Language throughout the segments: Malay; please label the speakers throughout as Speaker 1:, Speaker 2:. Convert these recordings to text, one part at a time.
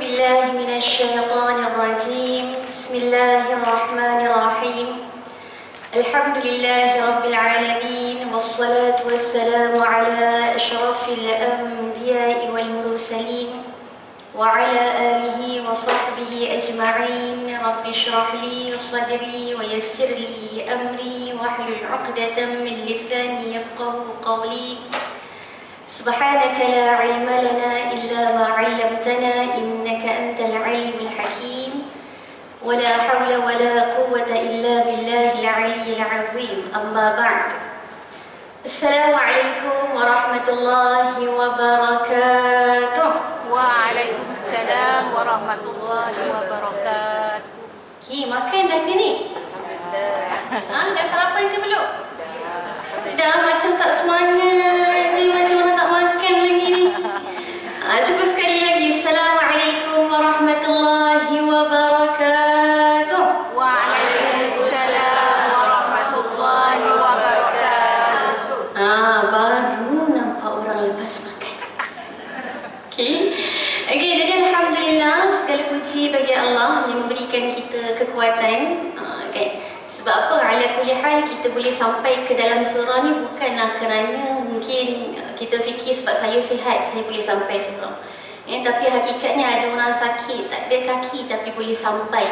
Speaker 1: بالله من الشيطان الرجيم. بسم الله الرحمن الرحيم. الحمد لله رب العالمين، والصلاة والسلام على أشرف الأنبياء والمرسلين وعلى آله وصحبه أجمعين. رب اشرح لي صدري ويسر لي أمري واحلل عقدة من لساني يفقه قولي. سبحانك لا علم لنا إلا ما علمتنا إنك أنت العليم الحكيم. ولا حول ولا قوة إلا بالله العلي العظيم. أما بعد، السلام عليكم ورحمة الله وبركاته.
Speaker 2: Waalaikumsalam warahmatullahi wabarakatuh.
Speaker 1: Makan dah ke ni? Dah sarapan ke belum? Dah macam tak semangat. Saya macam orang tak makan lagi ni. Cuba sekali lagi. Assalamualaikum warahmatullahi wabarakatuh.
Speaker 2: Waalaikumsalam warahmatullahi wabarakatuh.
Speaker 1: Baru nampak orang lepas makan. Okey, jadi alhamdulillah, segala puji bagi Allah yang memberikan kita kekuatan. Sebab apa? Ala kulli hal kita boleh sampai ke dalam surah ni bukanlah kerana mungkin kita fikir sebab saya sihat saya boleh sampai surah. Tapi hakikatnya ada orang sakit, tak ada kaki tapi boleh sampai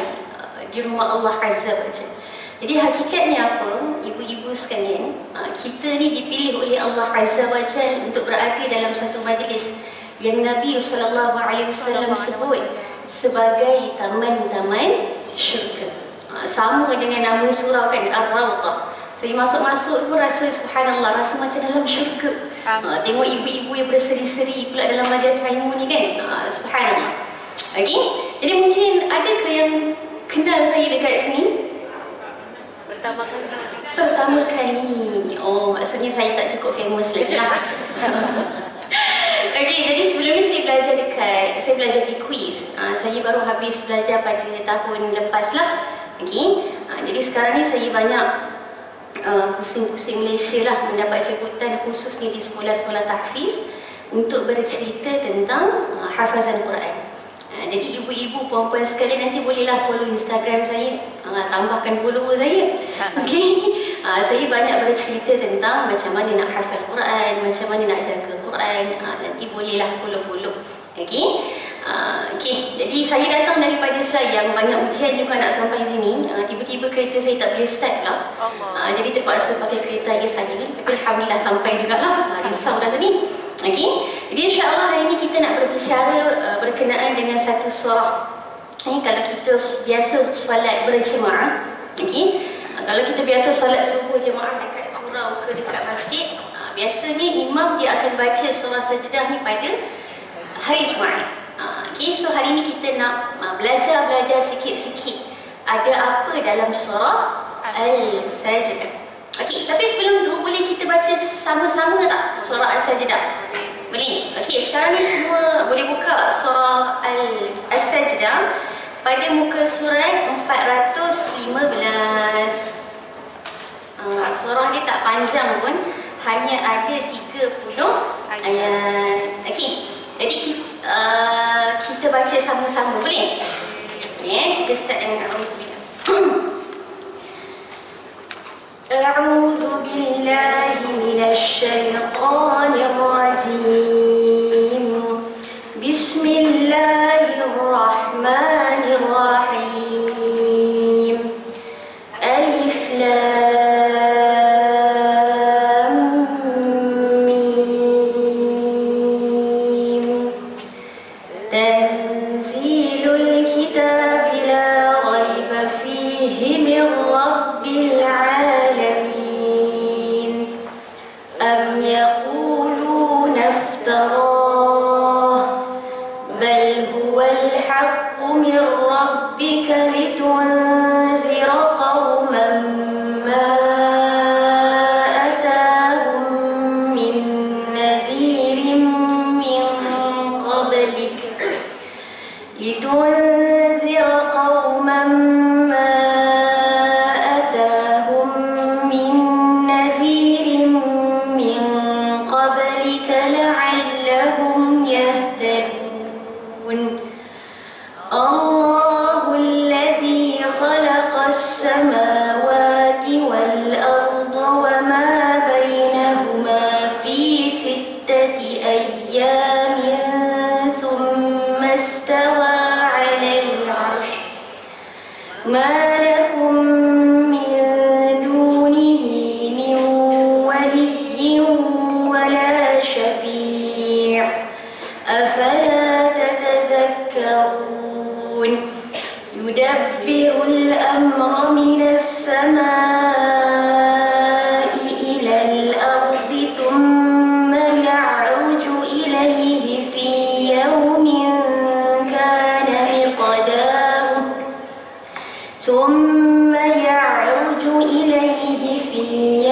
Speaker 1: di rumah Allah Azza wa Jalla. Jadi hakikatnya apa? Ibu-ibu sekalian, kita ni dipilih oleh Allah Azza wa Jalla untuk berada dalam satu majlis yang Nabi SAW sebut sebagai taman-taman syurga. Sama dengan nama surah kan, Ar-Rawdah. Saya masuk-masuk pun rasa subhanallah, rasa macam dalam syurga. Tengok ibu-ibu yang berseri-seri pula dalam majlis ilmu ni kan. Subhanallah. Okey, jadi mungkin ada ke yang kenal saya dekat sini? Pertama kali. Oh, maksudnya saya tak cukup famous lagi lah. Okey, jadi sebelum ni saya belajar di quiz. Saya baru habis belajar pada tahun lepas lah. Okey, jadi sekarang ni saya banyak pusing-pusing Malaysia lah mendapat jemputan khusus ni di sekolah-sekolah tahfiz untuk bercerita tentang hafazan Quran. Jadi ibu-ibu, puan-puan sekalian nanti bolehlah follow Instagram saya, tambahkan follower saya. Okey, saya banyak bercerita tentang macam mana nak hafal Quran, macam mana nak jaga Quran. Nanti bolehlah follow-follow. Okey. Okey, jadi saya datang daripada Selayang, banyak ujian juga nak sampai sini. Tiba-tiba kereta saya tak boleh start pula. Jadi terpaksa pakai kereta ayah saya. Tapi alhamdulillah sampai jugalah. Risau dah tadi. Okey, jadi insya-Allah hari ini kita nak berbicara berkenaan dengan satu surah. Kalau kita biasa solat berjemaah, okey, kalau kita biasa solat subuh jemaah dekat surau ke dekat masjid, biasanya imam dia akan baca surah Sajdah ni pada hari Jumaat. Okay, so hari ini kita nak belajar sikit-sikit ada apa dalam surah Al-Sajdah. Okey, tapi sebelum tu boleh kita baca sama-sama tak surah Al-Sajdah? Boleh. Okey, sekarang ni semua boleh buka surah Al-Sajdah pada muka surat 415. Surah ni tak panjang pun, hanya ada 30 ayat. Okey, jadi kita baca sama-sama, boleh? Kita start dengan A'udzu billahi minasyaitonir rajim. Bismillahirrahmanirrahim. Alif Lam Mim. Tanzilul kitab la raiba fihi min rabbil alamin. Am yaquluna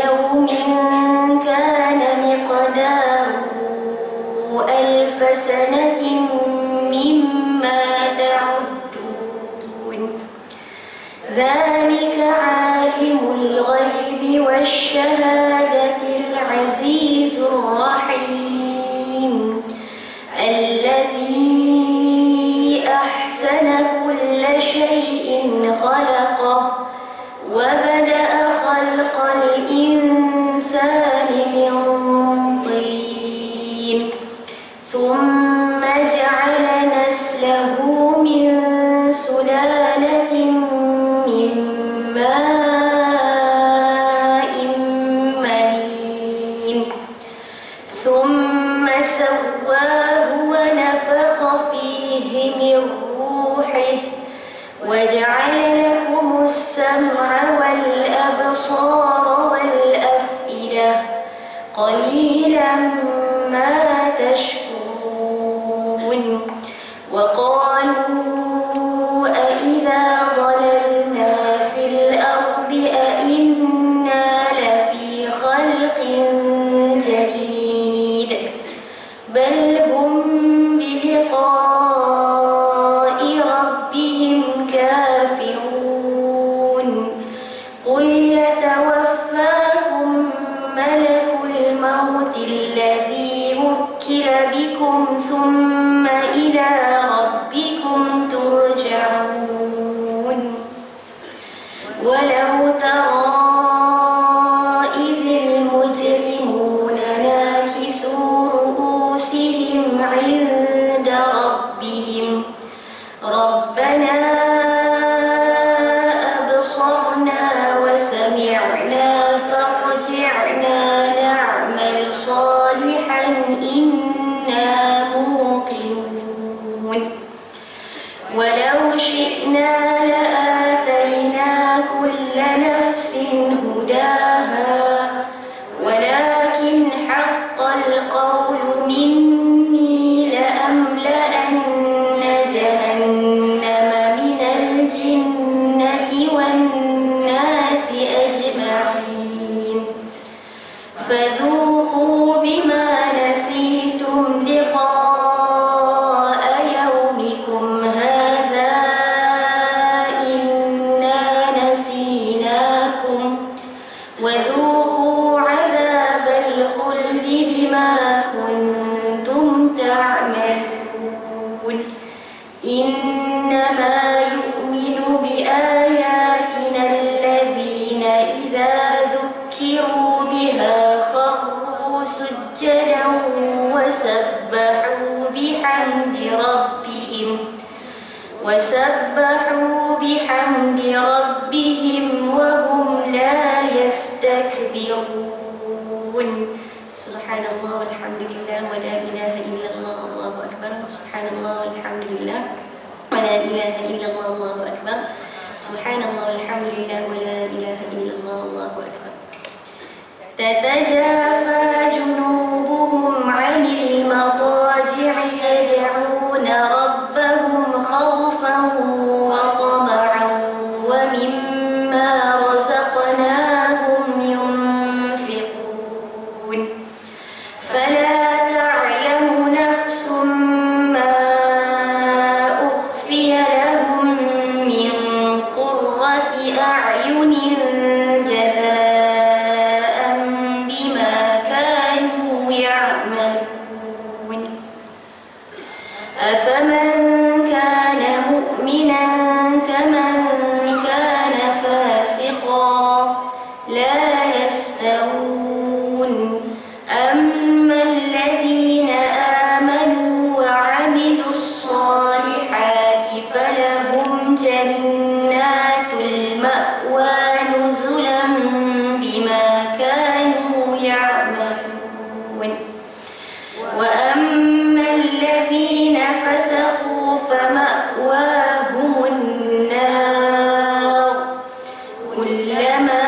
Speaker 1: يوم كان مقداره 1000 سنة مما تعدون ذلك عالم الغيب والشهادة العزيز الرحيم الذي أحسن كل شيء خلقه وبدأ خلق الإنسان من طين ثم جعل نسله من سلالة من ماء مهين ثم سواه ونفخ فيه من روحه وجعل لكم السمع والأبصار والأفئدة قليلا ما تشكرون وقالوا أإذا ضللنا في الأرض أإنا لفي خلق جديد بل هم بلقاء ربهم كافرون قل يتوفاكم ملك الموت الذي وكل بكم ثم إلى ربكم ترجعون ولو ترى إذ المجرمون ناكسوا رؤوسهم عند ربهم ربنا أبصرنا وسمعنا فارجعنا نعمل صالحا إنا موقنون ولو شئنا لآتينا كل نفس هداها ولكن حق القول مني لأملأن جهنم من الجنة والناس أجمعين فذوقوا بما نسيتم لقاء يومكم هذا إنا نسيناكم وذوقوا عذاب الخلد بما كنتم تعملون إنما يؤمن بآياتنا الذين إذا ذكروا بها خروا سجدا وسبحوا بحمد ربهم وهم لا يستكبرون سبحان الله والحمد لله ولا إله إلا الله الله أكبر سبحان الله والحمد لله ولا إله إلا الله الله أكبر سبحان الله والحمد لله ولا إله إلا الله الله أكبر تتجافى جنوبهم عن المضاجع يدعون ربهم خوفا وطمعا ومما رزقناهم ينفقون فلا تعلم نفس ما أخفي لهم من قرة أعين جزاء بما كانوا يعملون أفمن كان مؤمنا كمن كان فاسقا لا يستوون أما الذين آمنوا وعملوا الصالحات فلهم جنات المأوى نزلا بما كانوا يعملون وأما الذين فسقوا فمأواهم النار كلما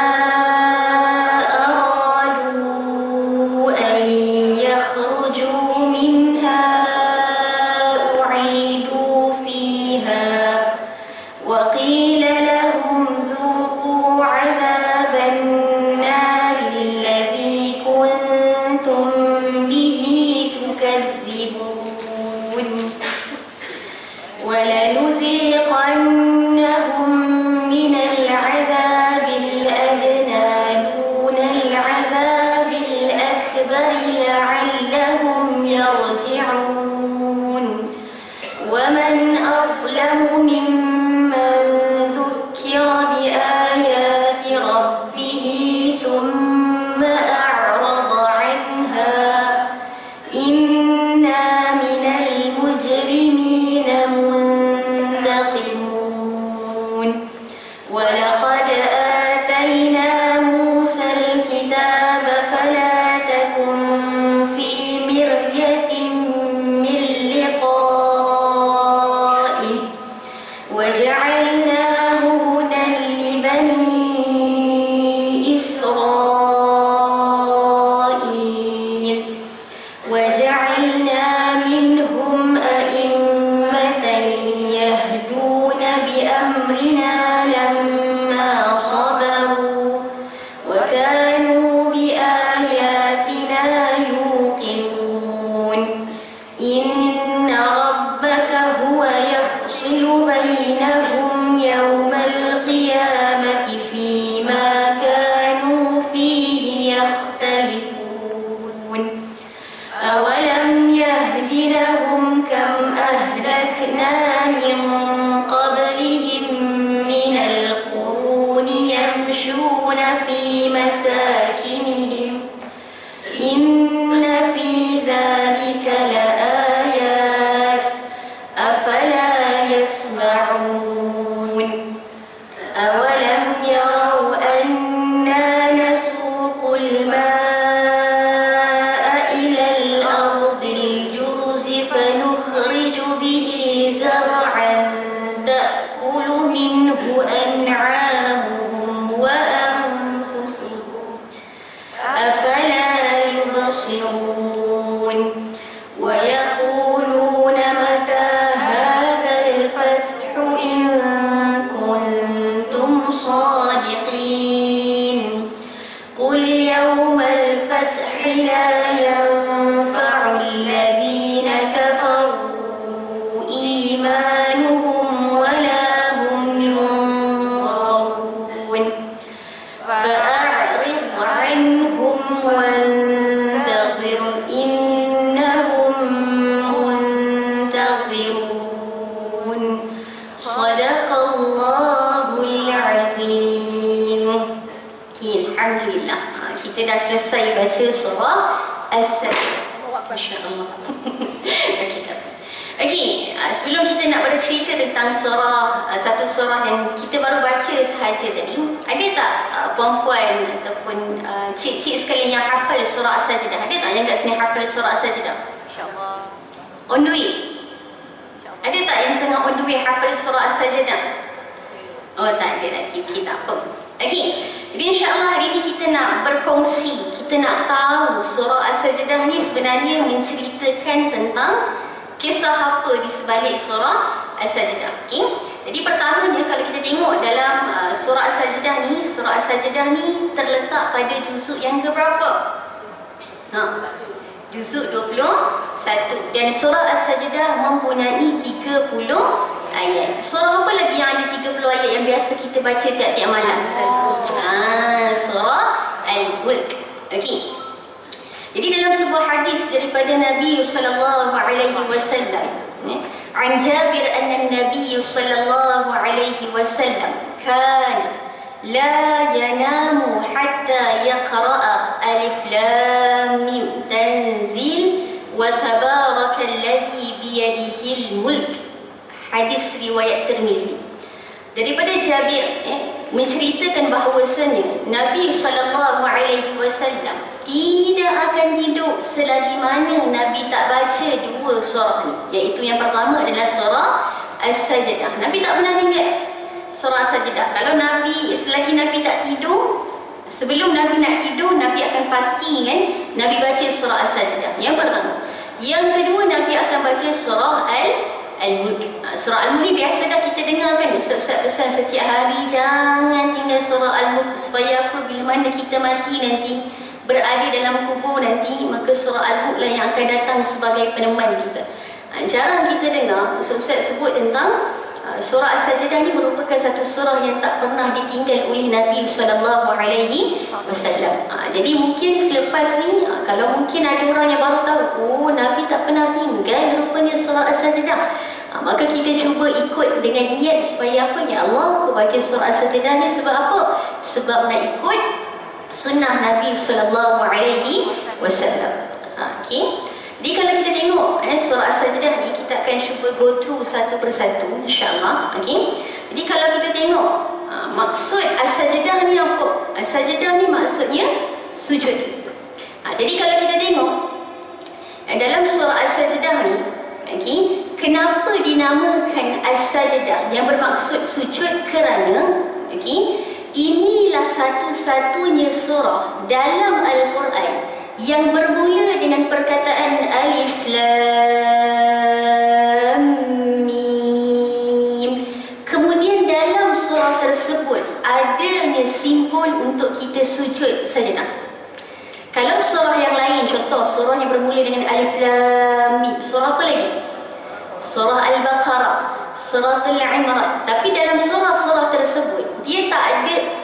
Speaker 1: مساكنهم إن في ذلك لآيات أفلا يسمعون أولم يروا أنا نسوق الماء إلى الأرض الجرز فنخرج به زرعا تأكل منه أنعامهم وأنفسهم أفلا يبصرون ويقولون متى هذا الفتح إن كنتم صادقين قل يوم الفتح لا ينفع الذين كفروا إيمانهم ولا هم ينظرون فأعرض عنهم وانتظر إنهم منتظرون صدق الله العظيم. Alhamdulillah, kita dah selesai baca surah As-Sajdah. Masya Allah. Okey, sebelum kita nak bercerita tentang surah, satu surah yang kita baru baca sahaja tadi, ada tak puan-puan ataupun cik-cik sekalian yang hafal surah As-Sajdah? Ada tak yang kat sini hafal surah As-Sajdah?
Speaker 2: InsyaAllah.
Speaker 1: On the way? Ada tak yang tengah on the way hafal surah As-Sajdah? Oh, tak ada lagi. Okey, tak apa. Okey, jadi insyaAllah hari ini kita nak berkongsi, kita nak tahu surah As-Sajdah ni sebenarnya menceritakan tentang kisah apa di sebalik surah As-Sajdah. Okay? Jadi pertamanya kalau kita tengok dalam surah As-Sajdah ni, surah As-Sajdah ni terletak pada juzuk yang keberapa? Juzuk 21. Dan surah As-Sajdah mempunyai 30 ayat. Surah apa lagi yang ada 30 ayat yang biasa kita baca tiap-tiap malam? Surah Al-Mulk. Okey. Jadi dalam sebuah hadis daripada Nabi sallallahu alaihi wasallam, an Jabir anna Nabi sallallahu alaihi wasallam kana la yanamu hatta yaqra'a alif lam mim tanzil wa tabarakalladzi biyadihil mulk. Hadis riwayat Tirmizi. Daripada Jabir menceritakan bahawasanya Nabi sallallahu alaihi wasallam tidak akan tidur selagi mana Nabi tak baca dua surah ni, iaitu yang pertama adalah surah As-Sajdah. Nabi tak pernah ingat surah As-Sajdah. Kalau Nabi, selagi Nabi tak tidur, sebelum Nabi nak tidur, Nabi akan pastikan Nabi baca surah As-Sajdah. Yang pertama. Yang kedua, Nabi akan baca surah Al-Mulk. Surah Al-Mulk ni biasa dah kita dengar kan, ustaz-ustaz pesan setiap hari, jangan tinggal surah Al-Mulk. Supaya apa? Bila mana kita mati nanti, berada dalam kubur nanti, maka surah Al-Mulk lah yang akan datang sebagai peneman kita. Jarang kita dengar ustaz-ustaz sebut tentang surah As-Sajdah ni merupakan satu surah yang tak pernah ditinggal oleh Nabi sallallahu alaihi wasallam. Jadi mungkin selepas ni, kalau mungkin ada orang yang baru tahu, oh Nabi tak pernah tinggal rupanya surah As-Sajdah, maka kita cuba ikut dengan niat supaya apa? Ya Allah, aku baca surah As-Sajdah ni sebab apa? Sebab nak ikut sunnah Nabi sallallahu alaihi wasallam. Okey. Jadi kalau kita tengok surah As-Sajdah ni, kita akan cuba go through satu persatu insya-Allah. Okey. Jadi kalau kita tengok maksud As-Sajdah ni apa? As-Sajdah ni maksudnya sujud. Jadi kalau kita tengok dalam surah As-Sajdah ni, okey, kenapa dinamakan As-Sajdah yang bermaksud sujud? Kerana okey, inilah satu-satunya surah dalam Al-Quran yang bermula dengan perkataan Alif Lam Mim. Kemudian dalam surah tersebut adanya simbol untuk kita sujud sajadah. Kalau surah yang lain, contoh surah yang bermula dengan Alif Lam Mim, surah apa lagi? Surah Al-Baqarah, surah Al-Imran. Tapi dalam surah-surah tersebut dia tak ada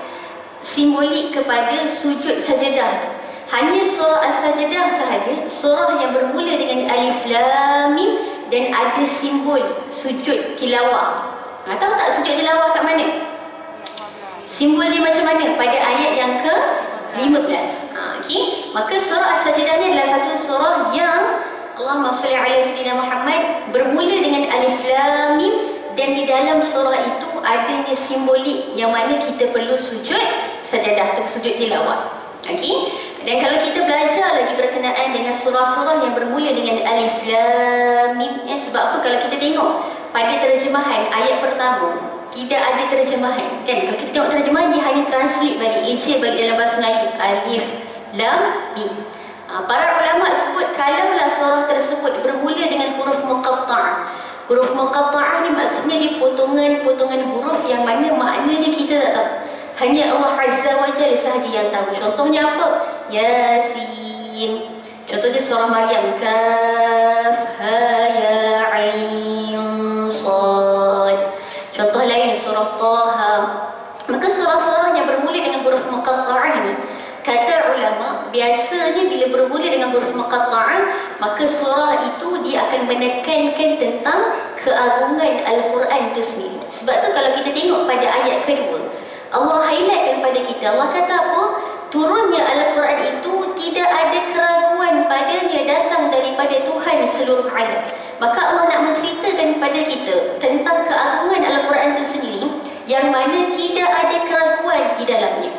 Speaker 1: simbolik kepada sujud sajadah. Hanya surah As-Sajdah sahaja, surah yang bermula dengan Alif Lam Mim dan ada simbol sujud tilawah. Tahu tak sujud tilawah kat mana? Simbol dia macam mana? Pada ayat yang 15. Okey, maka surah As-Sajdah ni adalah satu surah yang Allahumma salli ala sayyidina Muhammad bermula dengan alif lam mim, dan di dalam surah itu adanya simbolik yang mana kita perlu sujud sajadah atau sujud tilawah. Okey, dan kalau kita belajar lagi berkenaan dengan surah-surah yang bermula dengan alif lam mim, sebab apa, kalau kita tengok pada terjemahan ayat pertama tidak ada terjemahan kan. Kalau kita tengok terjemahan, dia hanya translate balik, eja balik dalam bahasa Melayu, alif lam mim. Para ulama sebut kalaulah surah tersebut bermula dengan huruf muqatta'ah. Huruf muqatta'ah ni maksudnya dia potongan-potongan huruf yang mana maknanya kita tak tahu. Hanya Allah Azza wa Jalla sahaja yang tahu. Contohnya apa? Yasin. Contohnya surah Maryam, kaf ha ya ain sad. Contoh lain surah Taha. Maka surah-surah yang bermula dengan huruf muqatta'ah ini, kata ulama, biasanya bila bermula dengan huruf muqatta'ah, maka surah itu dia akan menekankan tentang keagungan Al-Quran itu sendiri. Sebab tu kalau kita tengok pada ayat kedua, Allah highlightkan pada kita, Allah kata apa? Turunnya Al-Quran itu tidak ada keraguan padanya, datang daripada Tuhan seluruh alam. Maka Allah nak menceritakan kepada kita tentang keagungan Al-Quran itu sendiri, yang mana tidak ada keraguan di dalamnya.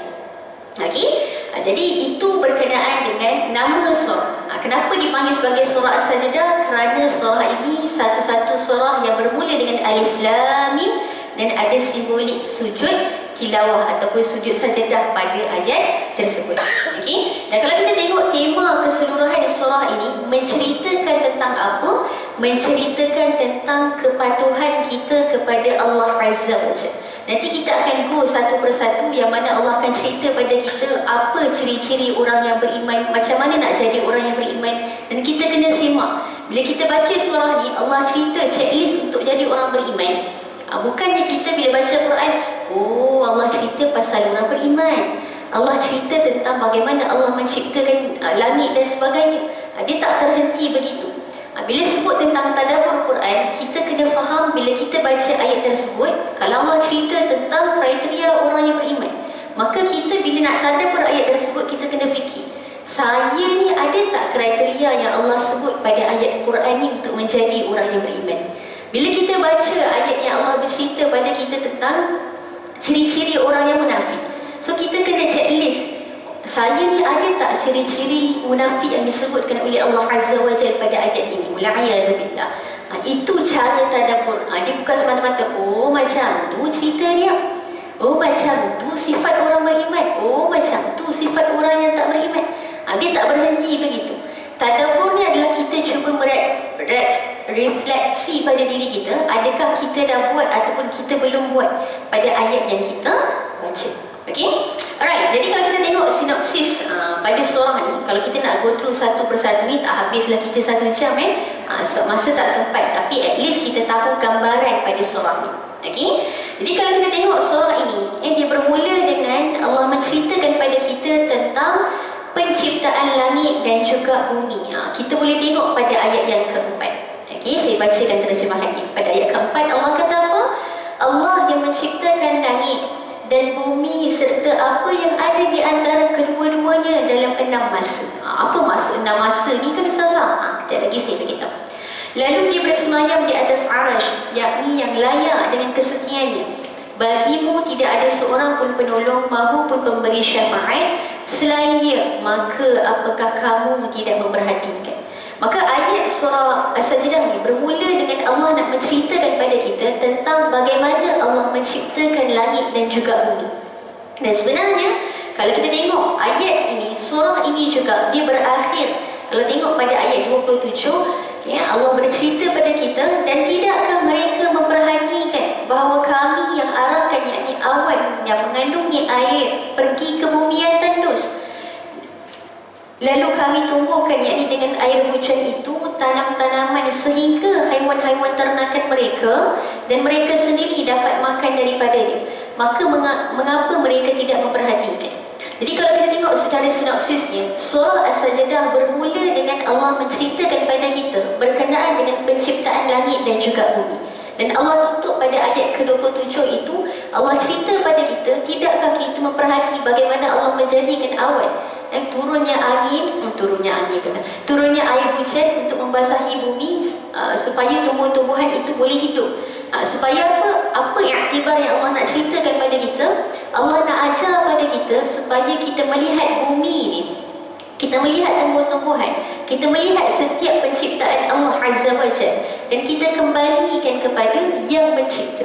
Speaker 1: Okey? Jadi itu berkenaan dengan nama surah. Kenapa dipanggil sebagai surah As-Sajdah? Kerana surah ini satu-satu surah yang bermula dengan alif lam mim dan ada simbolik sujud tilawah ataupun sujud sajadah pada ayat tersebut. Okey? Dan kalau kita tengok tema keseluruhan surah ini menceritakan tentang apa? Menceritakan tentang kepatuhan kita kepada Allah Azza wa Jalla. Nanti kita akan go satu persatu yang mana Allah akan cerita pada kita apa ciri-ciri orang yang beriman, macam mana nak jadi orang yang beriman, dan kita kena simak. Bila kita baca surah ni, Allah cerita checklist untuk jadi orang beriman. Bukannya kita bila baca Quran, oh Allah cerita pasal orang beriman, Allah cerita tentang bagaimana Allah menciptakan langit dan sebagainya. Dia tak terhenti begitu. Bila sebut tentang tadabbur Quran, kita kena faham bila kita baca ayat tersebut, kalau Allah cerita tentang kriteria orang yang beriman, maka kita bila nak tadabbur ayat tersebut, kita kena fikir, saya ni ada tak kriteria yang Allah sebut pada ayat Quran ni untuk menjadi orang yang beriman? Bila kita baca ayat yang Allah bercerita pada kita tentang ciri-ciri orang yang munafik, so kita kena checklist, saya ni ada tak ciri-ciri munafik yang disebutkan oleh Allah Azza wa Jalla pada ayat ini? Wal'iyadzubillah. Itu cara tadabbur. Dia bukan semata-mata, oh macam tu cerita dia, oh macam tu sifat orang beriman, oh macam tu sifat orang yang tak beriman. Dia tak berhenti begitu. Tadabbur ni adalah kita cuba refleksi pada diri kita, adakah kita dah buat ataupun kita belum buat pada ayat yang kita baca. Okey? Alright, jadi kalau kita tengok sinopsis pada surah ni, kalau kita nak go through satu persatu ni, tak habislah kita 1 jam sebab masa tak sempat, tapi at least kita tahu gambaran pada surah ni. Okey? Jadi kalau kita tengok surah ini, dia bermula dengan Allah menceritakan pada kita tentang penciptaan langit dan juga bumi. Kita boleh tengok pada ayat yang keempat. Okey, saya bacakan terjemahannya. Pada ayat keempat, Allah kata apa? Allah yang menciptakan langit dan bumi serta apa yang ada di antara kedua-duanya dalam 6 masa. Apa maksud 6 masa ni kan Ustazah? Kejap lagi saya beritahu. Lalu dia bersemayam di atas arash, yakni yang layak dengan kesuciannya. Bagimu tidak ada seorang pun penolong maupun pemberi syafaat selain dia, maka apakah kamu tidak memperhatikan? Maka ayat surah As-Sajdah ni bermula dengan Allah nak menceritakan pada kita tentang bagaimana Allah menciptakan langit dan juga bumi. Dan sebenarnya kalau kita tengok ayat ini, surah ini juga dia berakhir, kalau tengok pada ayat 27, Allah bercerita pada kita, dan tidakkah mereka memperhatikan bahawa kami yang arahkan, yakni awan yang mengandungi air pergi ke bumi yang tandus, lalu kami tumbuhkan, yakni dengan air hujan itu, tanam-tanaman sehingga haiwan-haiwan ternakan mereka dan mereka sendiri dapat makan daripadanya. Maka mengapa mereka tidak memperhatikan? Jadi kalau kita tengok secara sinopsisnya, surah As-Sajdah bermula dengan Allah menceritakan pada kita berkenaan dengan penciptaan langit dan juga bumi. Dan Allah tutup pada ayat ke-27 itu, Allah cerita pada kita, tidakkah kita memperhati bagaimana Allah menjadikan awan, turunnya air hujan untuk membasahi bumi, supaya tumbuh-tumbuhan itu boleh hidup. Supaya apa iktibar yang Allah nak ceritakan pada kita? Allah nak ajar pada kita supaya kita melihat bumi ni, kita melihat tumbuh-tumbuhan, kita melihat setiap penciptaan Allah Azza wa Jalla, dan kita kembalikan kepada yang mencipta.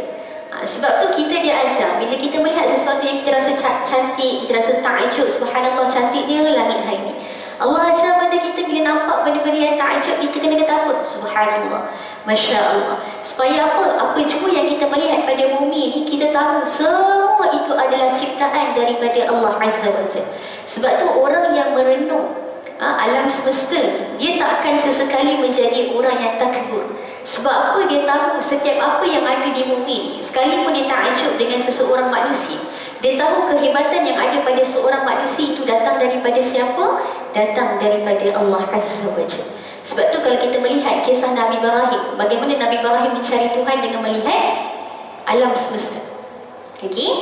Speaker 1: Sebab tu kita diajar, bila kita melihat sesuatu yang kita rasa cantik, kita rasa takjub, subhanallah cantiknya langit hari ini, Allah ajar pada kita bila nampak benda-benda yang takjub, kita kena kata apa? Subhanallah, Masya Allah. Supaya apa jua yang kita melihat pada bumi ni, kita tahu semua itu adalah ciptaan daripada Allah Azza wa Jalla. Sebab tu orang yang merenung alam semesta ni, dia tak akan sesekali menjadi orang yang takbur. Sebab apa? Dia tahu setiap apa yang ada di bumi ni, sekalipun dia takjub dengan seseorang manusia, dia tahu kehebatan yang ada pada seorang manusia itu datang daripada siapa? Datang daripada Allah Azza wa Jalla. Sebab tu kalau kita melihat kisah Nabi Ibrahim, bagaimana Nabi Ibrahim mencari Tuhan dengan melihat alam semesta. Okey?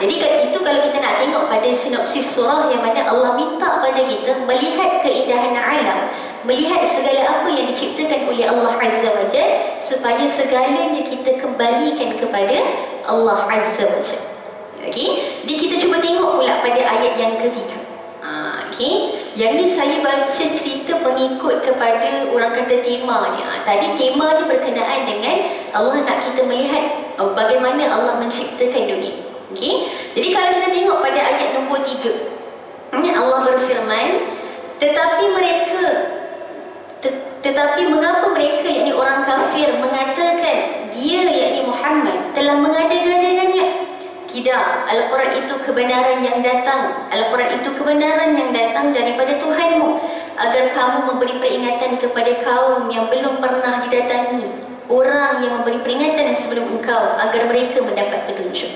Speaker 1: Jadi itu kalau kita nak tengok pada sinopsis surah yang mana Allah minta pada kita melihat keindahan alam, melihat segala apa yang diciptakan oleh Allah Azza wa Jalla, supaya segalanya kita kembalikan kepada Allah Azza wa Jalla. Okey? Jadi kita cuba tengok pula pada ayat yang ketiga. Okey, yang ni saya baca cerita mengikut kepada orang kata tema ni. Tadi tema ni berkenaan dengan Allah nak kita melihat bagaimana Allah menciptakan dunia. Okey, jadi kalau kita tengok pada ayat nombor 3, Allah berfirman, tetapi mengapa mereka, yakni orang kafir, mengatakan dia, yakni Muhammad, telah mengada-ngadakannya? Tidak, Al-Quran itu kebenaran yang datang. Al-Quran itu kebenaran yang datang daripada Tuhanmu, agar kamu memberi peringatan kepada kaum yang belum pernah didatangi orang yang memberi peringatan sebelum engkau, agar mereka mendapat petunjuk.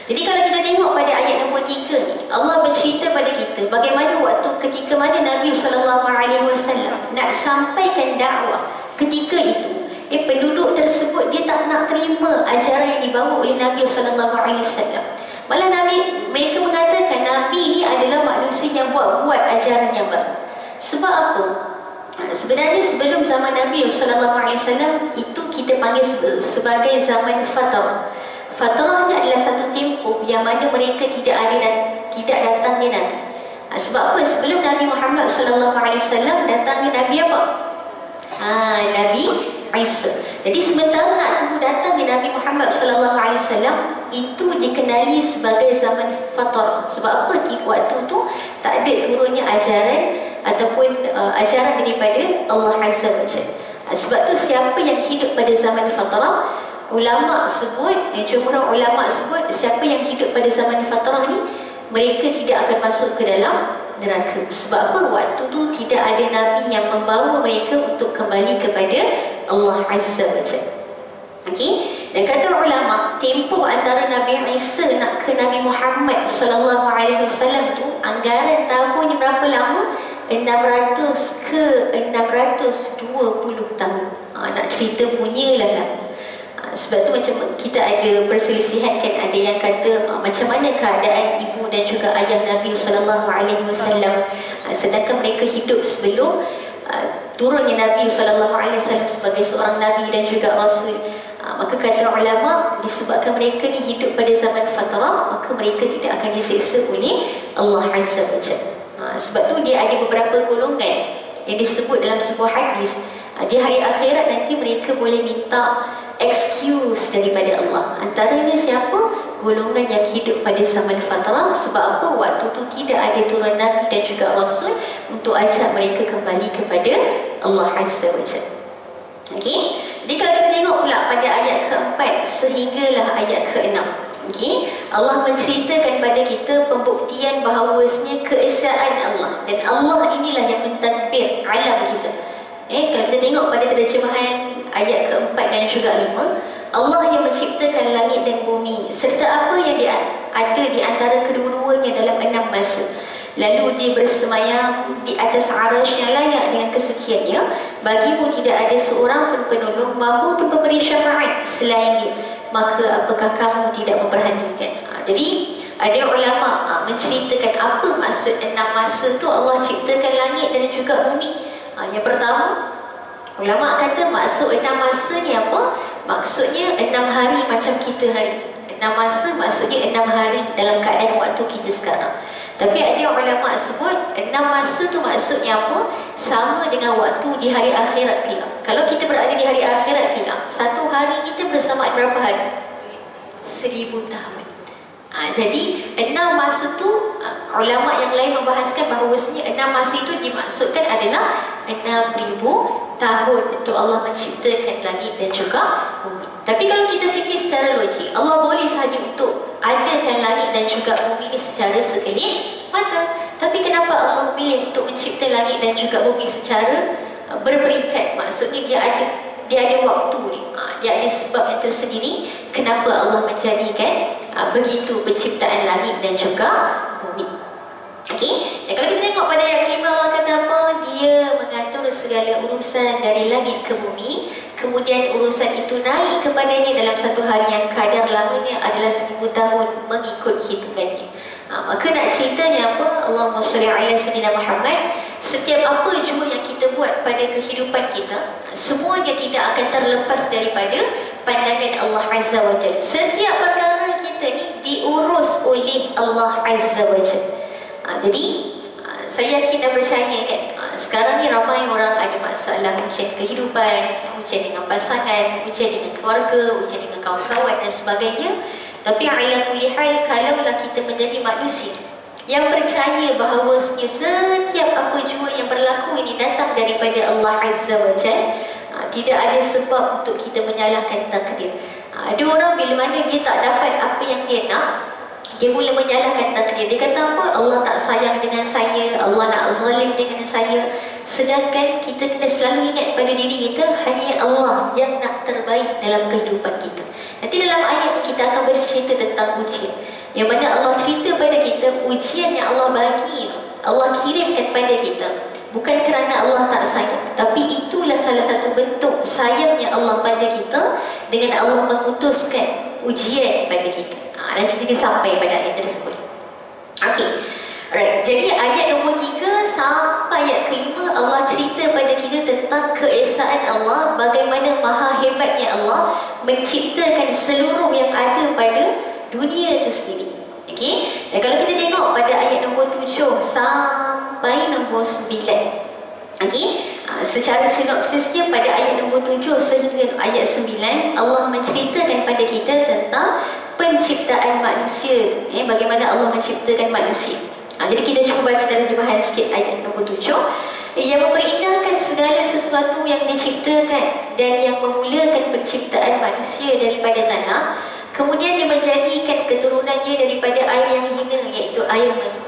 Speaker 1: Jadi kalau kita tengok pada ayat nombor 3 ni, Allah bercerita pada kita bagaimana waktu ketika mana Nabi SAW nak sampaikan dakwah, ketika itu penduduk tersebut dia tak nak terima ajaran yang dibawa oleh Nabi SAW. Malah mereka mengatakan Nabi ni adalah manusia yang buat ajaran yang baru. Sebab apa? Sebenarnya sebelum zaman Nabi SAW itu kita panggil sebagai zaman fatrah. Fatrah ni adalah satu tempoh yang mana mereka tidak ada dan tidak datangnya Nabi. Sebab apa? Sebelum Nabi Muhammad SAW datangnya Nabi apa? Nabi Isa. Jadi sementara nak tunggu datangnya Nabi Muhammad SAW, itu dikenali sebagai zaman fatrah. Sebab apa? Waktu tu tak ada turunnya ajaran ataupun ajaran daripada Allah Azza wa Jalla. Sebab tu siapa yang hidup pada zaman fatrah, ulama sebut, jumhur ulama sebut, siapa yang hidup pada zaman fatrah ni, mereka tidak akan masuk ke dalam neraka. Sebab apa? Waktu tu tidak ada Nabi yang membawa mereka untuk kembali kepada Allah Azza wa Jalla. Okey? Dan kata ulama, tempoh antara Nabi Isa nak ke Nabi Muhammad SAW tu, anggaran tahun berapa lama? 600 ke 620 tahun. Nak cerita punyalah lah. Sebab tu macam kita ada perselisihan kan, ada yang kata macam mana keadaan ibu dan juga ayah Nabi SAW, sedangkan mereka hidup sebelum turunnya Nabi SAW sebagai seorang Nabi dan juga Rasul. Maka kata ulama, disebabkan mereka ni hidup pada zaman fatrah, maka mereka tidak akan diseksa oleh Allah Azza wa Jalla. Sebab tu dia ada beberapa golongan yang disebut dalam sebuah hadis, di hari akhirat nanti mereka boleh minta excuse daripada Allah. Antaranya siapa? Golongan yang hidup pada zaman fatrah. Sebab apa? Waktu tu tidak ada turun Nabi dan juga Rasul untuk ajak mereka kembali kepada Allah Azza wa Jalla. Okey? Jadi kalau kita tengok pula pada ayat keempat sehinggalah ayat keenam, okey, Allah menceritakan pada kita pembuktian bahawasanya keesaan Allah, dan Allah inilah yang mentadbir alam kita. Kalau kita tengok pada terjemahan ayat keempat dan juga 5, Allah yang menciptakan langit dan bumi serta apa yang ada di antara kedua-duanya dalam 6 masa. lalu dia bersemayam di atas arasy yang layak dengan kesuciannya, bagimu tidak ada seorang pun penolong maupun pemberi syafaat selain dia, maka apakah kamu tidak memperhatikan? Jadi ada ulama menceritakan apa maksud 6 masa tu Allah ciptakan langit dan juga bumi. Yang pertama, ulama kata maksud 6 masa ni apa? Maksudnya 6 hari macam kita hari ni. 6 masa maksudnya 6 hari dalam keadaan waktu kita sekarang. Tapi ada ulama sebut 6 masa tu maksudnya apa? Sama dengan waktu di hari akhirat kelak. Kalau kita berada di hari akhirat kelak, satu hari kita bersamaan berapa hari? 1000 tahun. Jadi 6 masa tu ulama yang lain membahaskan bahawasanya 6 masa itu dimaksudkan adalah 6000 tahun untuk Allah menciptakan langit dan juga bumi. Tapi kalau kita fikir secara logik, Allah boleh sahaja untuk adakan langit dan juga bumi ini secara sekelip mata. Tapi kenapa Allah memilih untuk mencipta langit dan juga bumi secara berperingkat? Maksudnya dia ada waktu ni, dia ada sebab yang tersendiri kenapa Allah menjadikan begitu penciptaan langit dan juga bumi. Okey, dan kalau kita tengok pada ayat kelima, Allah kata apa? Dia mengatur segala urusan dari langit ke bumi, kemudian urusan itu naik kepadanya dalam satu hari yang kadar lamanya adalah 1000 tahun mengikut hitungannya. Maka nak ceritanya apa? Allahumma shalli ala sayyidina Muhammad. Setiap apa jua yang kita buat pada kehidupan kita, semuanya tidak akan terlepas daripada pandangan Allah Azza wa Jalla. Setiap perkara kita ni diurus oleh Allah Azza wa Jalla. Jadi saya yakin dan percaya kan, sekarang ni ramai orang ada masalah ujian kehidupan, ujian dengan pasangan, ujian dengan keluarga, ujian dengan kawan-kawan dan sebagainya. Tapi ala kulli hal, kalaulah kita menjadi manusia yang percaya bahawa setiap apa jua yang berlaku ini datang daripada Allah Azza wa Jalla, tidak ada sebab untuk kita menyalahkan takdir. Ada orang bila mana dia tak dapat apa yang dia nak, dia mula menyalahkan takdir. Dia kata apa? Allah tak sayang dengan saya, Allah nak zalim dengan saya. Sedangkan kita kena selalu ingat pada diri kita, hanya Allah yang nak terbaik dalam kehidupan kita. Nanti dalam ayat kita akan bercerita tentang ujian, yang mana Allah cerita pada kita ujian yang Allah bagi, Allah kirimkan pada kita, bukan kerana Allah tak sayang, tapi itulah salah satu bentuk sayangnya Allah pada kita dengan Allah mengutuskan ujian pada kita. Nanti kita sampai pada ayat tersebut. Okey, alright. Jadi ayat nombor 3 sampai ayat kelima, Allah cerita pada kita tentang keesaan Allah, bagaimana maha hebatnya Allah menciptakan seluruh yang ada pada dunia itu sendiri. Okey, dan kalau kita tengok pada ayat nombor 7 sampai nombor 9, okey, secara sinopsisnya pada ayat nombor 7 sehingga ayat 9, Allah menceritakan pada kita tentang penciptaan manusia, bagaimana Allah menciptakan manusia. Jadi kita cuba baca terjemahan sikit ayat nombor 7. Yang memperindahkan segala sesuatu yang diciptakan dan yang memulakan penciptaan manusia daripada tanah, kemudian dia menjadikan keturunannya daripada air yang hina, iaitu air mani.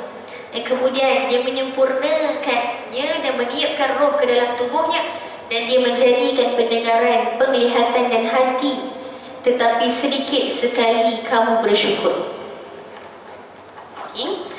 Speaker 1: Dan kemudian dia menyempurnakannya dan meniupkan roh ke dalam tubuhnya, dan dia menjadikan pendengaran, penglihatan dan hati. Tetapi sedikit sekali kamu bersyukur. Okay.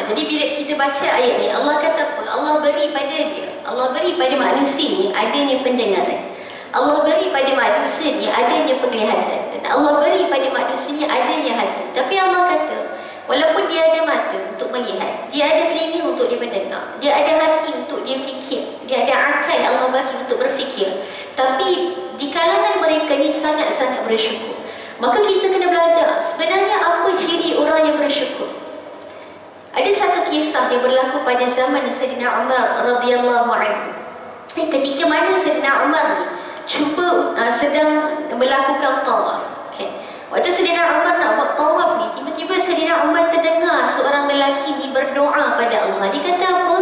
Speaker 1: Jadi bila kita baca ayat ni, Allah kata apa? Allah beri pada dia, Allah beri pada manusia ni adanya pendengaran, Allah beri pada manusia ni adanya penglihatan, dan Allah beri pada manusia ni adanya hati. Tapi Allah kata, walaupun dia ada mata untuk melihat, dia ada telinga untuk dia mendengar, dia ada hati untuk dia fikir, dia ada akal Allah bagi untuk berfikir, tapi di kalangan mereka ni sangat-sangat bersyukur. Maka kita kena belajar sebenarnya apa ciri orang yang bersyukur. Ada satu kisah yang berlaku pada zaman Sayyidina Umar radhiyallahu anhu. Ketika mana Sayyidina Umar ni cuba sedang melakukan tawaf. Okay. Waktu Sayyidina Umar nak buat tawaf ni, tiba-tiba Sayyidina Umar terdengar seorang lelaki ni berdoa pada Allah. Dia kata apa?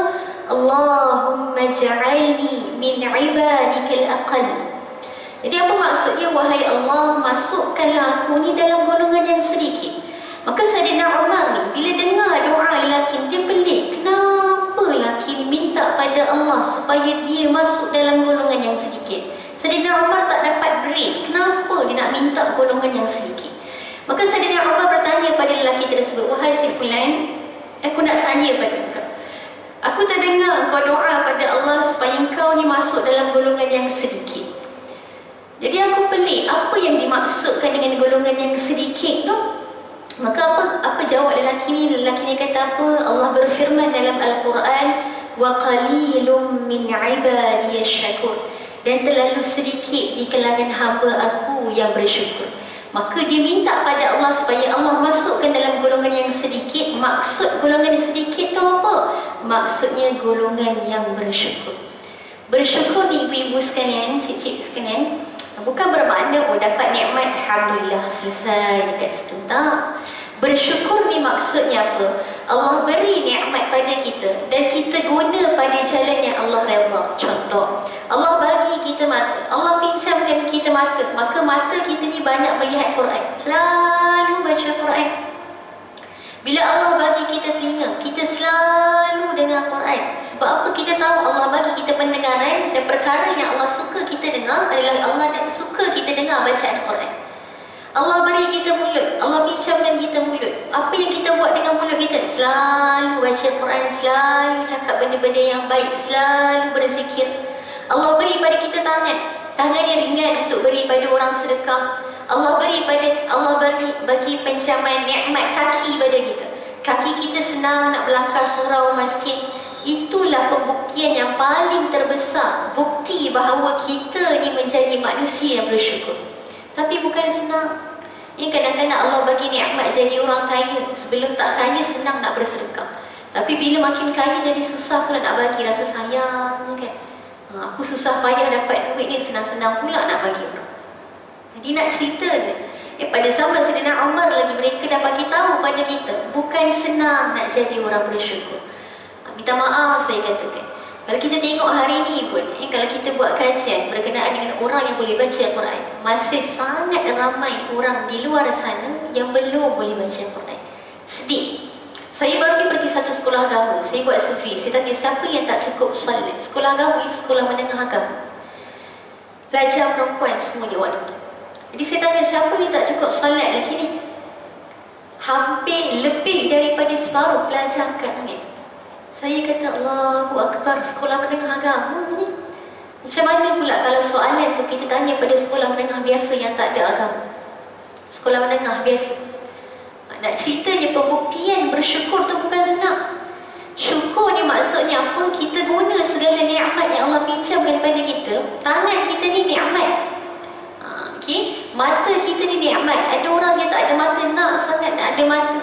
Speaker 1: Allahumma ja'alni min ibadikal aqal. Jadi apa maksudnya? Wahai Allah, masukkanlah aku ni dalam golongan yang sedikit. Maka Sayyidina Umar ni bila dengar doa lelaki ni, dia pelik. Kenapa lelaki ni minta pada Allah supaya dia masuk dalam golongan yang sedikit? Sayyidina Umar tak dapat brain, kenapa dia nak minta golongan yang sedikit? Maka Sayyidina Umar bertanya pada lelaki tersebut, wahai si fulan, aku nak tanya pada engkau, juga engkau doa pada Allah supaya engkau ni masuk dalam golongan yang sedikit. Jadi aku pelik, apa yang dimaksudkan dengan golongan yang sedikit tu? Maka apa jawab lelaki ni? Lelaki ni kata apa? Allah berfirman dalam Al-Quran, wa qalilum min ibadiyasy syakur, dan terlalu sedikit di kalangan hamba aku yang bersyukur. Maka dia minta pada Allah supaya Allah masukkan dalam golongan yang sedikit. Maksud golongan yang sedikit tu apa? Maksudnya golongan yang bersyukur. Bersyukur ni ibu-ibu sekalian, cik-cik sekalian, bukan bermakna dapat nikmat alhamdulillah selesai dekat situ. Tak. Bersyukur ni maksudnya apa? Allah beri nikmat pada kita dan kita guna pada jalan yang Allah redha. Contoh, Allah bagi kita mata, Allah pincamkan kita mata, maka mata kita ni banyak melihat Quran, lalu baca Quran. Bila Allah bagi kita telinga, kita selalu dengar Quran. Sebab apa? Kita tahu Allah bagi kita pendengaran, dan perkara yang Allah suka kita dengar adalah Allah suka kita dengar bacaan Quran. Allah beri kita mulut, Allah bincangkan kita mulut. Apa yang kita buat dengan mulut kita? Selalu baca Quran, selalu cakap benda-benda yang baik, selalu berzikir. Allah beri pada kita tangan, tangan yang ringan untuk beri pada orang sedekah. Allah bagi pinjaman nikmat kaki pada kita. Kaki kita senang nak melangkah surau masjid. Itulah pembuktian yang paling terbesar, bukti bahawa kita ni menjadi manusia yang bersyukur. Tapi bukan senang. Ini kadang-kadang Allah bagi nikmat jadi orang kaya. Sebelum tak kaya senang nak bersedekah. Tapi bila makin kaya jadi susah pula nak bagi, rasa sayang kan. Aku susah payah dapat duit ni, senang-senang pula nak bagi orang. Jadi nak cerita ni, pada zaman Saidina Umar lagi mereka dah bagi tahu pada kita, bukan senang nak jadi orang bersyukur. Minta maaf saya katakan. Kalau kita tengok hari ni pun, kalau kita buat kajian berkenaan dengan orang yang boleh baca Quran, masih sangat ramai orang di luar sana yang belum boleh baca Quran. Sedih. Saya baru ni pergi satu sekolah agama, saya buat survey, saya tanya siapa yang tak cukup solat. Sekolah agama ni sekolah menengah agama. Pelajar perempuan semua jawab. Jadi saya tanya siapa yang tak cukup solat lagi ni? Hampir lebih daripada separuh pelajar angkat tangan. Saya kata Allahu Akbar, sekolah menengah agama ni. Macam mana pula kalau soalan tu kita tanya pada sekolah menengah biasa yang tak ada agama? Sekolah menengah biasa. Nak ceritanya pembuktian bersyukur tu bukan senang. Syukur ni maksudnya apa? Kita guna segala nikmat yang Allah pinjamkan pada kita. Tangan kita ni nikmat. Mata kita ni nikmat. Ada orang yang tak ada mata, nak sangat nak ada mata.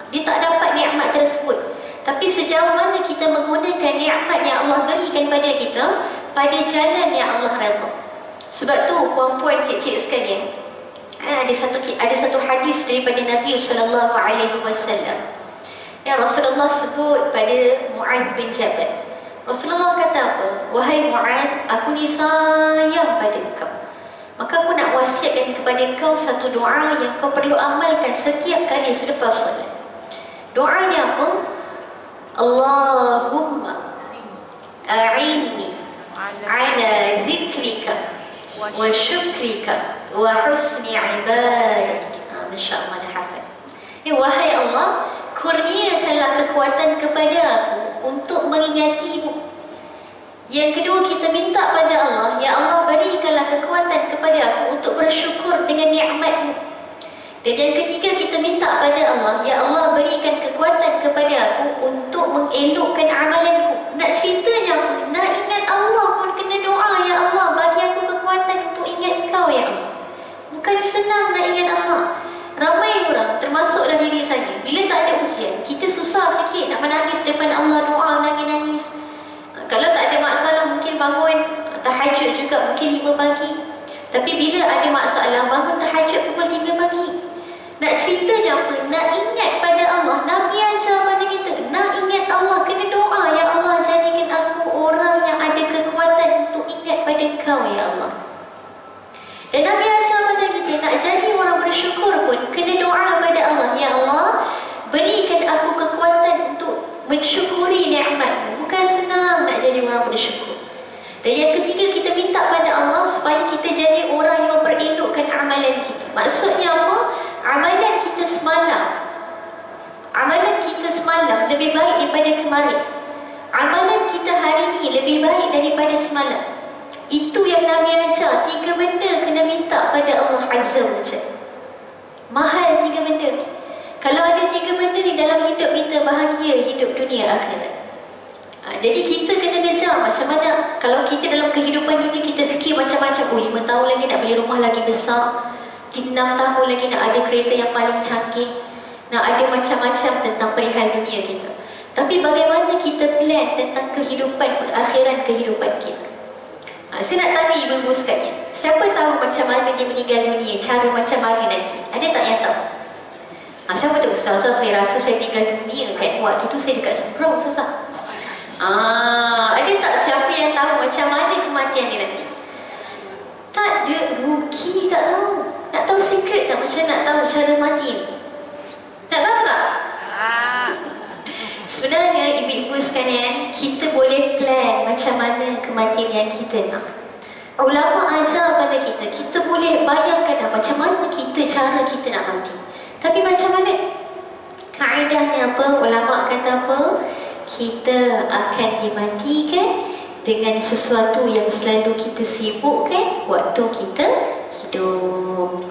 Speaker 1: Dia tak dapat nikmat tersebut. Tapi sejauh mana kita menggunakan nikmat yang Allah berikan pada kita pada jalan yang Allah redha. Sebab tu puan-puan, cik-cik sekalian, ada satu hadis daripada Nabi sallallahu alaihi wasallam. Ya, Rasulullah sebut pada Mu'adz bin Jabal. Rasulullah kata apa? Wahai Mu'adz, aku ni sayang pada engkau. Maka aku nak wasiatkan kepada engkau satu doa yang kau perlu amalkan setiap kali selepas solat. Doanya apa? Allahumma a'inni ala zikrika wa syukrika wa husni ibadatika. Masya Allah, dah hafal. Wahai Allah, kurniakanlah kekuatan kepada aku untuk mengingatimu. Yang kedua, kita minta pada Allah, ya Allah berikanlah kekuatan kepada aku untuk bersyukur dengan nikmat-Mu. Dan yang ketiga, kita minta pada Allah, ya Allah berikan kekuatan kepada aku untuk mengelokkan amalanku. Nak ceritanya apa? Nak ingat Allah pun kena doa, ya Allah bagi aku kekuatan untuk ingat Engkau ya Allah. Bukan senang nak ingat Allah. Ramai orang, termasuklah diri saya, bila tak ada ujian, kita susah sikit nak menangis depan Allah, doa nangis-nangis. Kalau tak ada masalah mungkin bangun tahajud juga mungkin 5 pagi. Tapi bila ada masalah, bangun tahajud pukul 3 pagi. Nak ceritanya apa? Nak ingat pada Allah. Nabi ajar pada kita, nak ingat Allah, kena doa, ya Allah jadikan aku orang yang ada kekuatan untuk ingat pada Engkau ya Allah. Dan Nabi ajar pada kita, nak jadi orang bersyukur pun kena doa pada Allah, ya Allah berikan aku kekuatan untuk mensyukuri nikmat-Mu. Bukan senang nak jadi orang bersyukur. Dan yang ketiga, kita minta pada Allah supaya kita jadi orang yang memperelokkan amalan kita. Maksudnya apa? Amalan kita semalam lebih baik daripada kemarin. Amalan kita Itu yang Nabi ajar. 3 benda kena minta pada Allah Azza wa Jalla. Mahal 3 benda ni. Kalau ada 3 benda ni dalam hidup kita, bahagia hidup dunia akhirat. Jadi kita kena kejar macam mana. Kalau kita dalam kehidupan dunia kita fikir macam-macam, 5 tahun lagi nak beli rumah lagi besar, 6 tahun lagi nak ada kereta yang paling canggih, nak ada macam-macam tentang perihal dunia kita. Tapi bagaimana kita plan tentang kehidupan akhirat kehidupan kita? Saya nak tanya ibu-ibu sekalian, siapa tahu macam mana dia meninggal dunia, cara macam mana nanti? Ada tak yang tahu? Siapa tahu? Ustaz, saya rasa saya meninggal dunia kan waktu tu saya dekat Sumbrau, Ustaz. Ada tak siapa yang tahu macam mana kematian dia nanti? Tak ada, rugi tak tahu. Nak tahu secret tak macam nak tahu cara mati ni? Nak tahu tak? Sebenarnya ibu-ibu sekalian, kita boleh plan macam mana kematian yang kita nak. Ulama ajar pada kita, kita boleh bayangkan macam mana cara kita nak mati. Tapi macam mana? Kaedahnya apa? Ulama kata apa? Kita akan dimatikan dengan sesuatu yang selalu kita sibukkan waktu kita hidup.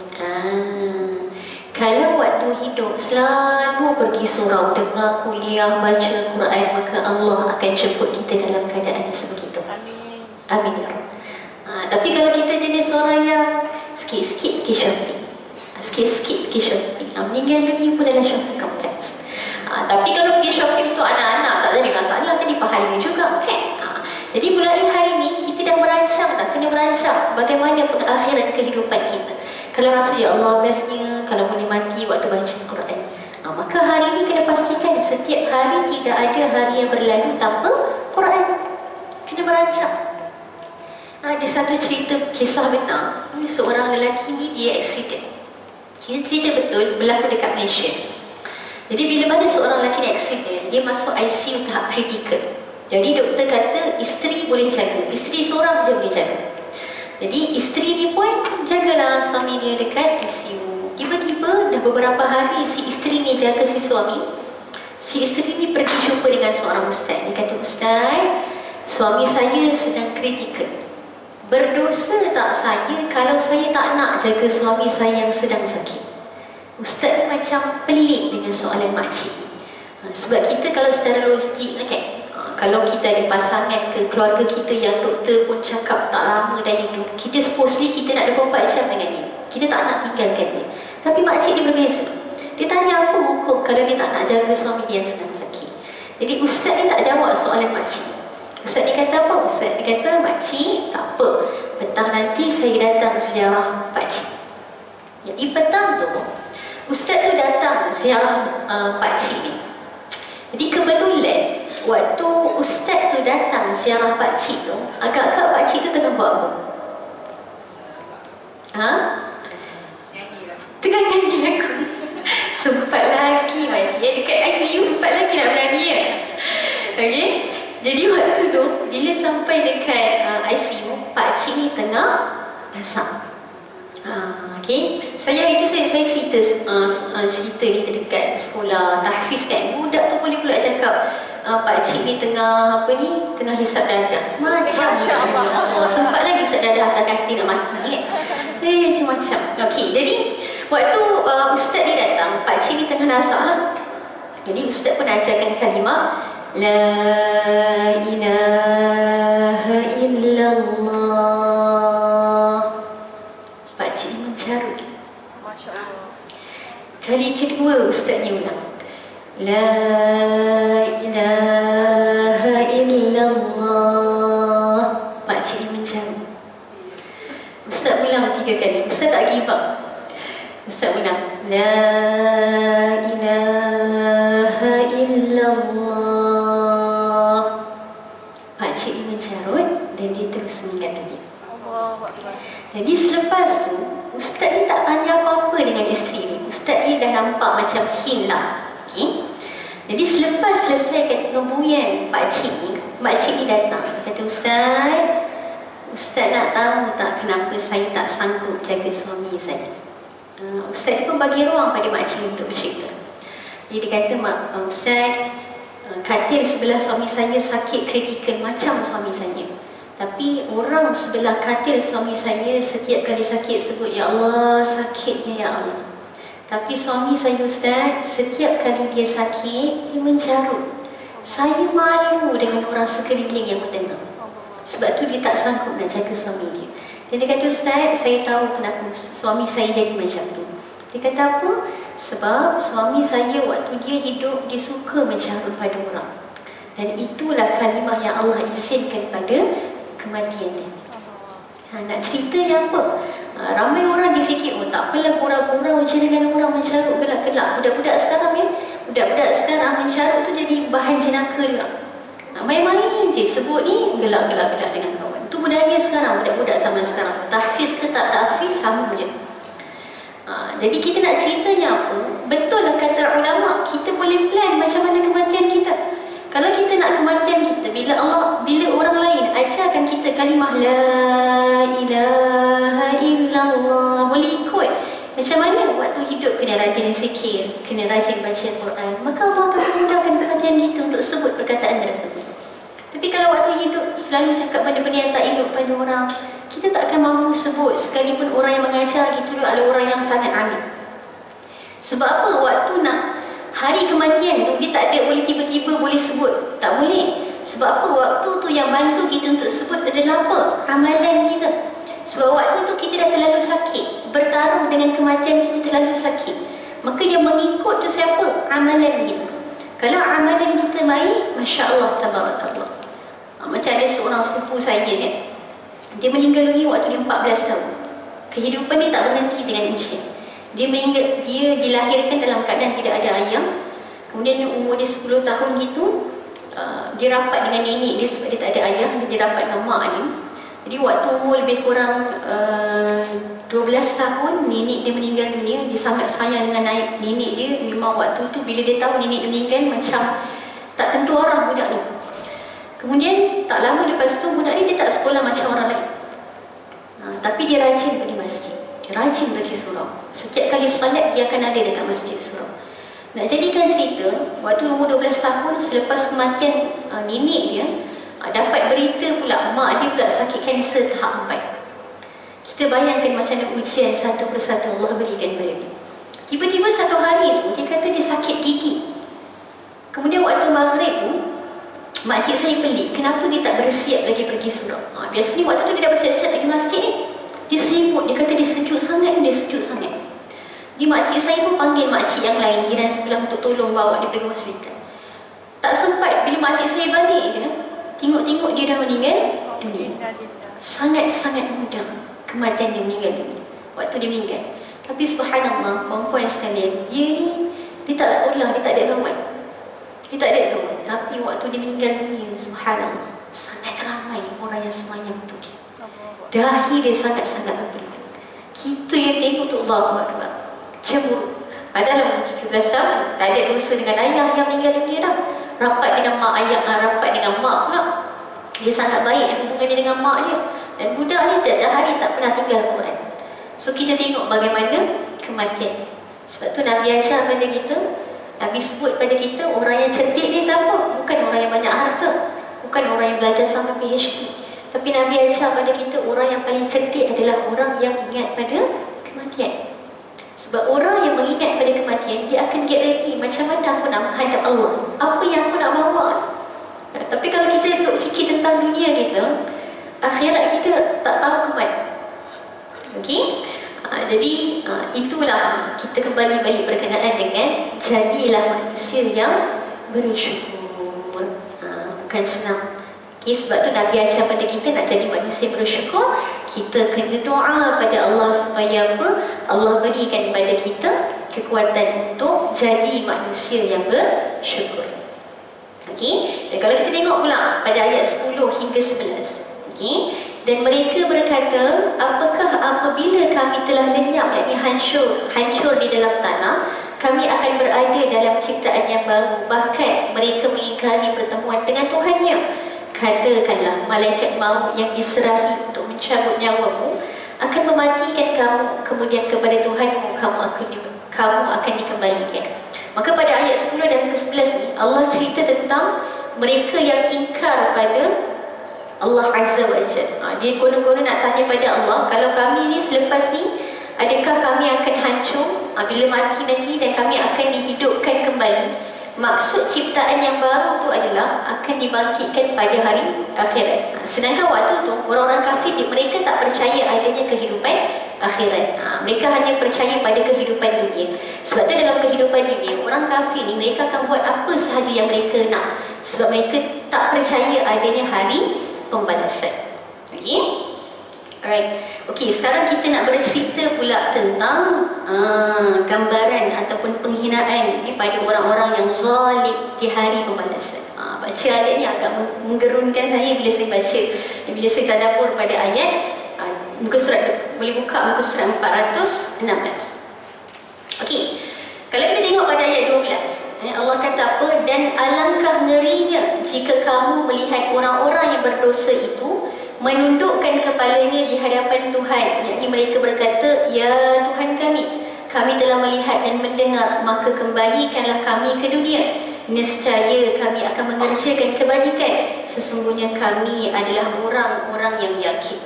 Speaker 1: Kalau waktu hidup selalu pergi surau, dengar kuliah, baca Quran, maka Allah akan jemput kita dalam keadaan sebegitu.
Speaker 2: Amin.
Speaker 1: Amin ya Rabb. Tapi kalau kita jenis orang yang sikit-sikit pergi shopping, sikit-sikit pergi shopping, meninggal dunia pun dalam shopping kompleks. Tapi kalau pergi shopping untuk anak-anak tak jadi masalah, tadi pahala juga kan. Jadi mulai hari ni kita dah merancang, kena merancang bagaimana pengakhiran kehidupan kita. Kalau rasa ya Allah bestnya kalau boleh mati waktu baca Quran, maka hari ini kena pastikan setiap hari tidak ada hari yang berlalu tanpa Quran. Kena merancang. Ada satu cerita kisah benar. Ini seorang lelaki ni dia accident. Kita cerita betul berlaku dekat Malaysia. Jadi bila mana seorang lelaki ni accident, dia masuk ICU tahap kritikal. Jadi doktor kata isteri boleh jaga, isteri seorang je boleh jaga. Jadi isteri ni pun jagalah suami dia dekat ICU. Tiba-tiba dah beberapa hari si isteri ni jaga si suami. Si isteri ni pergi jumpa dengan seorang ustaz. Dia kata, "Ustaz, suami saya sedang kritikal. Berdosa tak saya kalau saya tak nak jaga suami saya yang sedang sakit?" Ustaz ni macam pelik dengan soalan makcik. Sebab kita kalau secara logik kan, kalau kita ada pasangan ke keluarga kita yang doktor pun cakap tak lama dah hidup, kita supposedly kita nak 24 jam dengan dia. Kita tak nak tinggalkan dia. Tapi makcik dia berbeza. Dia tanya apa hukum kalau dia tak nak jaga suami dia yang sedang sakit. Jadi ustaz ni tak jawab soalan makcik. Ustaz ni kata apa? Ustaz ni kata, "Makcik, tak apa. Petang nanti saya datang ziarah pakcik." Jadi petang tu ustaz tu datang ziarah pakcik ni. Jadi kebetulan waktu ustaz tu datang ziarah pakcik tu, agak-agak pakcik tu tengah buat apa? Tengah nyanyi lagu. Sempat lagi makcik, dekat ICU sempat lagi nak menyanyi ya. Okey. Jadi waktu tu bila sampai dekat ICU, pakcik ni tengah dasar. Okey. Saya cerita cerita ni terdekat sekolah tahfiz kan. Budak tu boleh pula cakap pakcik ni tengah tengah hisap dadah. Macam-macam. Sempat lagi hisap dadah atas katil nak mati kan. Macam-macam. Okey, jadi waktu ustaz ni datang, pakcik ni tengah nasab lah. Jadi ustaz pun ajarkan kalimah La ilaha illallah. Pakcik ni mencarut.
Speaker 2: Masya Allah.
Speaker 1: Kali kedua ustaz ni ulang La ilaha illallah. Pakcik ni mencarut. Ustaz ulang 3 kali. Ustaz tak give up. Ustaz ulang La ilaha illallah. Pakcik ni mencarut dan dia terus meninggal dunia.
Speaker 2: Allahu Akbar.
Speaker 1: Jadi selepas tu ustaz ni tak tanya apa-apa dengan isteri ni. Ustaz ni dah nampak macam hint lah. Okay? Jadi selepas selesai ngebuyan pakcik ni datang. Dia kata, Ustaz nak tahu tak kenapa saya tak sanggup jaga suami saya? Ustaz tu pun bagi ruang pada makcik untuk bercerita. Jadi dia kata, Ustaz, katil sebelah suami saya sakit kritikal macam suami saya. Tapi orang sebelah katil suami saya setiap kali sakit sebut, "Ya Allah, sakitnya ya Allah." Tapi suami saya Ustaz, setiap kali dia sakit, dia mencarut. Saya malu dengan orang sekeliling yang mendengar. Sebab tu dia tak sanggup nak jaga suami dia. Dan dia kata, "Ustaz, saya tahu kenapa suami saya jadi macam tu." Dia kata apa? Sebab suami saya waktu dia hidup, dia suka mencarut pada orang. Dan itulah kalimah yang Allah izinkan pada kematian dia. Nak ceritanya apa? Ramai orang dia fikir, oh tak apalah gurau-gurau je dengan orang mencarut gelak-gelak. Budak-budak sekarang ni, budak-budak sekarang mencarut tu jadi bahan jenaka juga. Main-main je sebut ni gelak-gelak dengan kawan. Tu budaya sekarang, budak-budak zaman sekarang. Tahfiz ke tak tahfiz, sama je. Jadi kita nak ceritanya apa? Betul lah kata ulama, kita boleh plan macam mana kematian kita. Kalau kita nak kematian kita, bila orang lain ajarkan kita kalimah la ilaha illallah, boleh ikut. Macam mana waktu hidup kena rajin zikir, kena rajin baca Quran, maka Allah akan memudahkan kematian kita untuk sebut perkataan tersebut. Tapi kalau waktu hidup selalu cakap benda-benda yang tak elok pada orang, kita tak akan mampu sebut, sekalipun orang yang mengajar kita adalah orang yang sangat alim. Sebab apa? Waktu nak hari kematian tu, dia tak ada boleh tiba-tiba boleh sebut. Tak boleh. Sebab apa? Waktu tu yang bantu kita untuk sebut adalah apa? Amalan kita. Sebab waktu tu kita dah terlalu sakit, bertarung dengan kematian kita terlalu sakit. Maka yang mengikut tu siapa? Amalan kita. Kalau amalan kita baik, Masya Allah, tabarakallah. Macam ada seorang sepupu saya kan, dia meninggal dunia waktu dia 14 tahun. Kehidupan dia tak berhenti dengan ujian. Dia dilahirkan dalam keadaan tidak ada ayah. Kemudian umur dia 10 tahun gitu, dia rapat dengan nenek dia sebab dia tak ada ayah. Dia rapat dengan mak dia. Jadi waktu umur lebih kurang 12 tahun, nenek dia meninggal dunia. Dia sangat sayang dengan nenek dia. Memang waktu tu bila dia tahu nenek dia meninggal, macam tak tentu arah budak ni. Kemudian tak lama lepas tu, budak ni dia tak sekolah macam orang lain. Tapi dia rajin pergi masjid. Dia rajin pergi surau. Setiap kali solat dia akan ada dekat masjid surau. Nak jadikan cerita, waktu umur 12 tahun selepas kematian nenek dia, dapat berita pula mak dia pula sakit kanser tahap 4. Kita bayangkan macam mana ujian satu persatu Allah berikan pada dia. Tiba-tiba satu hari tu dia kata dia sakit gigi. Kemudian waktu maghrib tu, makcik saya pelik, kenapa dia tak bersiap lagi pergi surau. Biasanya waktu tu dia dah bersiap-siap lagi masjid ni. Dia selimut, dia kata dia sejuk sangat. Di makcik saya pun panggil makcik yang lain, jiran sebelah untuk tolong bawa dia pergi hospital. Tak sempat, bila makcik saya balik je, tengok-tengok dia dah meninggal dunia. Sangat-sangat mudah kematian dia meninggal dunia. Waktu dia meninggal. Tapi subhanallah, perempuan sekalian, dia tak sekolah, dia tak ada kawan. Tapi waktu dia meninggal dunia, subhanallah, sangat ramai orang yang semayang untuk dia. Dahi dia sangat-sangat berpeluang. Kita yang tengok tu, Allahu Akbar, cemburu. Padahal umur 13 tahun, tak ada dosa dengan ayah yang meninggal dunia dah. Rapat dengan mak ayah, rapat dengan mak pula. Dia sangat baik hubungannya dengan mak dia. Dan budak ni tiap hari tak pernah tinggal Quran. So kita tengok bagaimana kematian. Sebab tu Nabi ajar pada kita, Nabi sebut pada kita, orang yang cerdik ni siapa? Bukan orang yang banyak harta, bukan orang yang belajar sampai PhD. Tapi Nabi ajar pada kita, orang yang paling cerdik adalah orang yang ingat pada kematian. Sebab orang yang mengingat pada kematian, dia akan get ready. Macam mana aku nak menghadap Allah? Apa yang aku nak bawa? Tapi kalau kita duduk fikir tentang dunia kita, akhirat kita tak tahu ke mana. Okey? Jadi itulah kita kembali balik berkenaan dengan jadilah manusia yang bersyukur. Bukan senang. Okay, sebab tu Nabi ajar pada kita nak jadi manusia bersyukur, kita kena doa pada Allah supaya apa? Allah berikan kepada kita kekuatan untuk jadi manusia yang bersyukur. Okey, dan kalau kita tengok pula pada ayat 10 hingga 11. Okey, dan mereka berkata, apakah apabila kami telah lenyap, yakni hancur di dalam tanah, kami akan berada dalam ciptaan yang baru. Bahkan mereka mengingkari pertemuan dengan Tuhannya. Katakanlah, malaikat maut yang diserahi untuk mencabut nyawamu akan mematikan kamu, kemudian kepada Tuhanmu kamu akan dikembalikan. Maka pada ayat 10 dan ke-11 ni, Allah cerita tentang mereka yang ingkar pada Allah Azza wa Jalla. Dia konon-konon nak tanya pada Allah, kalau kami ni selepas ni, adakah kami akan hancur bila mati nanti dan kami akan dihidupkan kembali? Maksud ciptaan yang baru tu adalah akan dibangkitkan pada hari akhirat. Sedangkan waktu tu orang-orang kafir mereka tak percaya adanya kehidupan akhirat. Mereka hanya percaya pada kehidupan dunia. Sebab tu dalam kehidupan dunia, orang kafir ni mereka akan buat apa sahaja yang mereka nak. Sebab mereka tak percaya adanya hari pembalasan. Okey? Alright. Okey, sekarang kita nak bercerita pula tentang gambaran ataupun penghinaan pada orang-orang yang zalim di hari pembalasan. Baca ayat ni agak menggerunkan saya bila saya baca. Bila saya tadabbur pada ayat, muka surat, boleh buka muka surat 416. Okey. Kalau kita tengok pada ayat 12, Allah kata apa? Dan alangkah ngerinya jika kamu melihat orang-orang yang berdosa itu menundukkan kepalanya di hadapan Tuhan, yakni mereka berkata, ya Tuhan kami telah melihat dan mendengar, maka kembalikanlah kami ke dunia. Nescaya kami akan mengerjakan kebajikan, sesungguhnya kami adalah orang-orang yang yakin.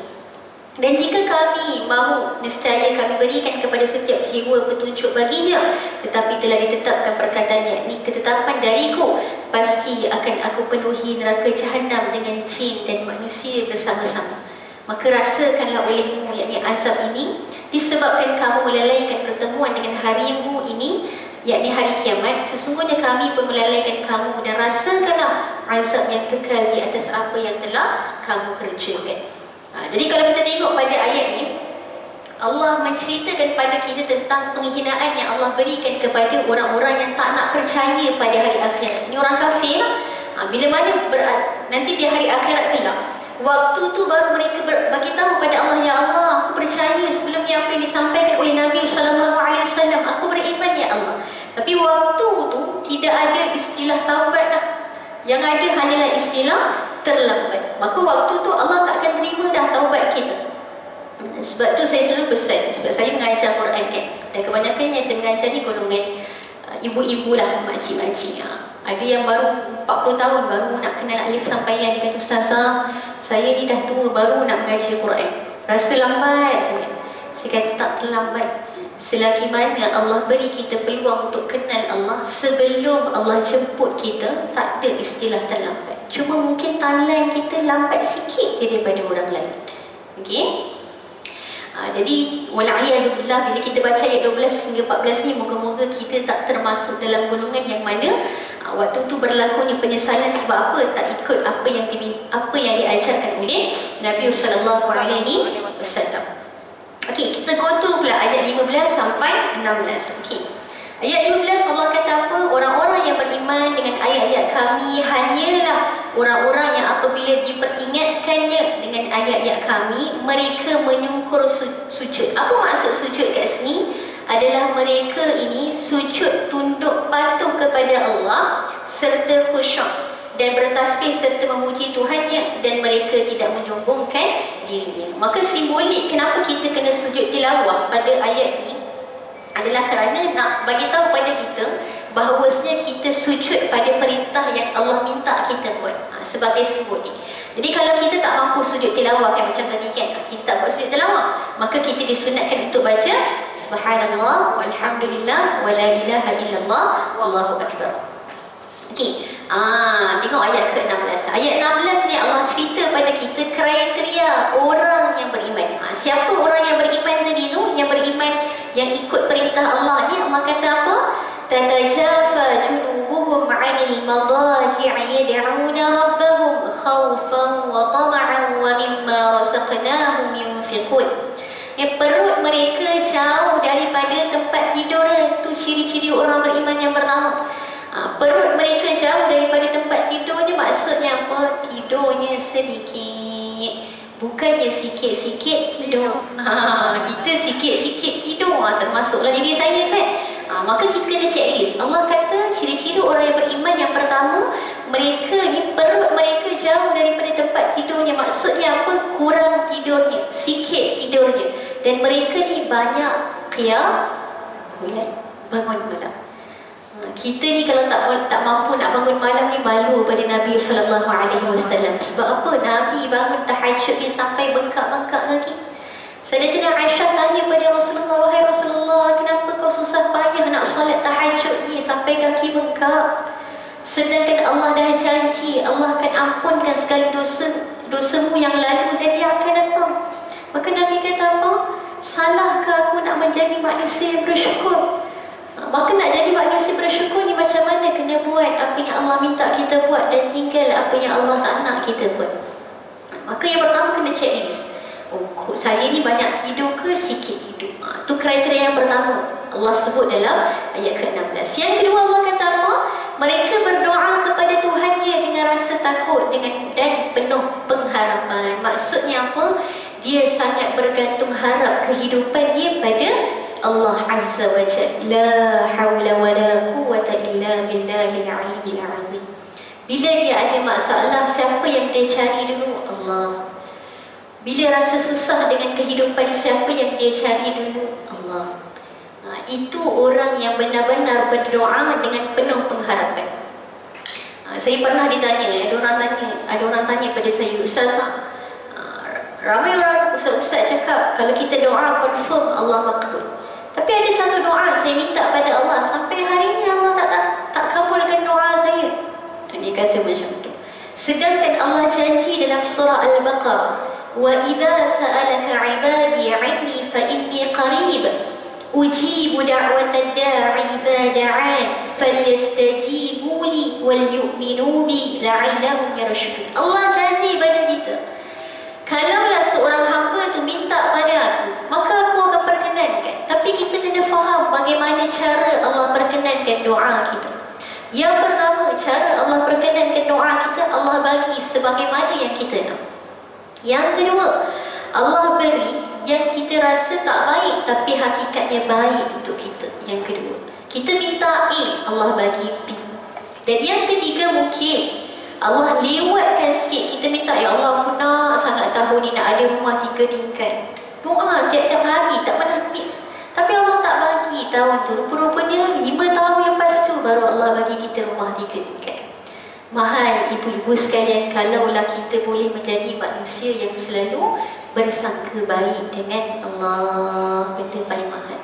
Speaker 1: Dan jika kami mahu, nescaya kami berikan kepada setiap jiwa petunjuk baginya. Tetapi telah ditetapkan perkataannya, ni ketetapan dariku, pasti akan aku penuhi neraka jahanam dengan jin dan manusia bersama-sama. Maka rasakanlah olehmu, yakni azab ini, disebabkan kamu melalaikan pertemuan dengan harimu ini, yakni hari kiamat. Sesungguhnya kami pun melalaikan kamu, dan rasakanlah azab yang kekal di atas apa yang telah kamu kerjakan. Jadi kalau kita tengok pada ayat ni, Allah menceritakan pada kita tentang penghinaan yang Allah berikan kepada orang-orang yang tak nak percaya pada hari akhirat. Ini orang kafir. Bila mana nanti di hari akhirat kelak, waktu tu baru mereka bagi tahu pada Allah, ya Allah, aku percaya sebelum ni apa yang disampaikan oleh Nabi SAW, aku beriman ya Allah. Tapi waktu tu tidak ada istilah taubat dah. Yang ada hanyalah istilah terlambat. Maka waktu tu Allah tak akan terima dah taubat kita. Sebab tu saya selalu pesan, sebab saya mengajar Quran kan, dan kebanyakan yang saya mengajar ni golongan ibu-ibu lah, makcik-makcik. Ada yang baru 40 tahun baru nak kenal alif sampai yang. Dia kata, ustazah, saya ni dah tua baru nak mengajar Quran, rasa lambat sangat. Saya kata tak terlambat. Selagi mana Allah beri kita peluang untuk kenal Allah, sebelum Allah jemput kita, tak ada istilah terlambat. Cuma mungkin timeline kita lambat sikit je daripada orang lain. Okey? Jadi wala'iyadzubillah, bila kita baca ayat 12 hingga 14 ni, moga-moga kita tak termasuk dalam golongan yang mana waktu tu berlakunya penyesalan sebab apa? Tak ikut apa yang diajarkan oleh Nabi sallallahu alaihi wasallam. Okey, kita go through pula ayat 15 sampai 16. Okey. Ayat 15 Allah kata apa? Orang-orang yang beriman dengan ayat-ayat kami hanyalah orang-orang yang apabila diperingatkannya dengan ayat-ayat kami, mereka menyungkur sujud. Apa maksud sujud kat sini? Adalah mereka ini sujud tunduk patuh kepada Allah serta khusyuk dan bertasbih serta memuji Tuhannya, dan mereka tidak menyombongkan dirinya. Maka simbolik kenapa kita kena sujud tilawah pada ayat ni adalah kerana nak bagi tahu pada kita bahawasanya kita sujud pada perintah yang Allah minta kita buat, sebagai simbolik. Jadi kalau kita tak mampu sujud tilawah kan, macam tadi kan, kita tak buat sujud tilawah, maka kita disunatkan untuk baca subhanallah walhamdulillah wala ilaha illallah wallahu akbar. Okey. Tengok ayat ke-16. Ayat 16 ni Allah cerita pada kita kriteria orang yang beriman. Siapa orang yang beriman tadi tu? Yang beriman yang ikut perintah Allah ni, Allah kata apa? Tatajafa junubuhum 'anil madaji'i yad'una rabbahum khawfan wa tama'an wa mimma razaqnahum yunfiqun. Perut mereka jauh daripada tempat tidur. Itu ciri-ciri orang beriman yang pertama. Perut mereka jauh daripada tempat tidurnya, maksudnya apa? Tidurnya sedikit, bukannya sikit-sikit tidur. Kita sikit-sikit tidur, termasuklah diri saya kan. Maka kita kena checklist. Allah kata ciri-ciri orang yang beriman yang pertama, mereka ni perut mereka jauh daripada tempat tidurnya. Maksudnya apa? Kurang tidurnya, sikit tidurnya, dan mereka ni banyak qiyam, bangun malam. Kita ni kalau tak mampu nak bangun malam ni, malu pada Nabi sallallahu alaihi wasallam. Sebab apa? Nabi bangun tahajud ni sampai bengkak-bengkak lagi. Sayyidatina Aisyah tanya pada Rasulullah, "Wahai Rasulullah, kenapa kau susah payah nak solat tahajud ni sampai kaki bengkak? Sedangkan Allah dah janji Allah akan ampunkan segala dosamu yang lalu dan yang akan datang." Maka Nabi kata apa? "Salahkah aku nak menjadi manusia yang bersyukur?" Maka nak jadi manusia bersyukur ni macam mana? Kena buat apa yang Allah minta kita buat dan tinggal apa yang Allah tak nak kita buat. Maka yang pertama kena checklist. Oh, saya ni banyak tidur ke sikit tidur? Itu kriteria yang pertama Allah sebut dalam ayat ke-16. Yang kedua Allah kata apa? Mereka berdoa kepada Tuhannya dengan rasa takut dan penuh pengharapan. Maksudnya apa? Dia sangat bergantung harap kehidupannya pada Allah Azza wa Jalla. La hawla wa la quwwata illa billahil aliyyil azim. Bila dia ada masalah, siapa yang dia cari dulu? Allah. Bila rasa susah dengan kehidupan, siapa yang dia cari dulu? Allah. Itu orang yang benar-benar berdoa dengan penuh pengharapan. Saya pernah ditanya, ada orang tanya pada saya, "Ustazah, ramai orang ustaz-ustaz cakap kalau kita doa confirm Allah makbul. Tapi ada satu doa saya minta pada Allah sampai hari ini Allah tak kabulkan doa saya." Dia kata macam tu. Sedangkan Allah janji dalam surah Al-Baqarah, "Wa idza sa'alaka 'ibadi 'anni fa inni qarib ujibu da'watad da'i idza da'an falyastajibu li wal yu'minu bi la'allahum yarshudun." Allah janji pada kita, kalaulah seorang hamba tu minta pada aku, maka aku akan perkenankan. Tapi kita kena faham bagaimana cara Allah perkenankan doa kita. Yang pertama, cara Allah perkenankan doa kita, Allah bagi sebagaimana yang kita nak. Yang kedua, Allah beri yang kita rasa tak baik tapi hakikatnya baik untuk kita. Yang kedua, kita minta A, Allah bagi B. Dan yang ketiga, mungkin Allah lewatkan sikit. Kita minta, "Ya Allah, aku nak sangat tahun ni nak ada rumah 3 tingkat." Doa tiap-tiap hari tak pernah miss. Tapi Allah tak bagi tahun tu. Rupa-rupanya 5 tahun lepas tu baru Allah bagi kita rumah 3 tingkat. Mahal ibu-ibu sekalian kalaulah kita boleh menjadi manusia yang selalu bersangka baik dengan Allah. Benda paling mahal.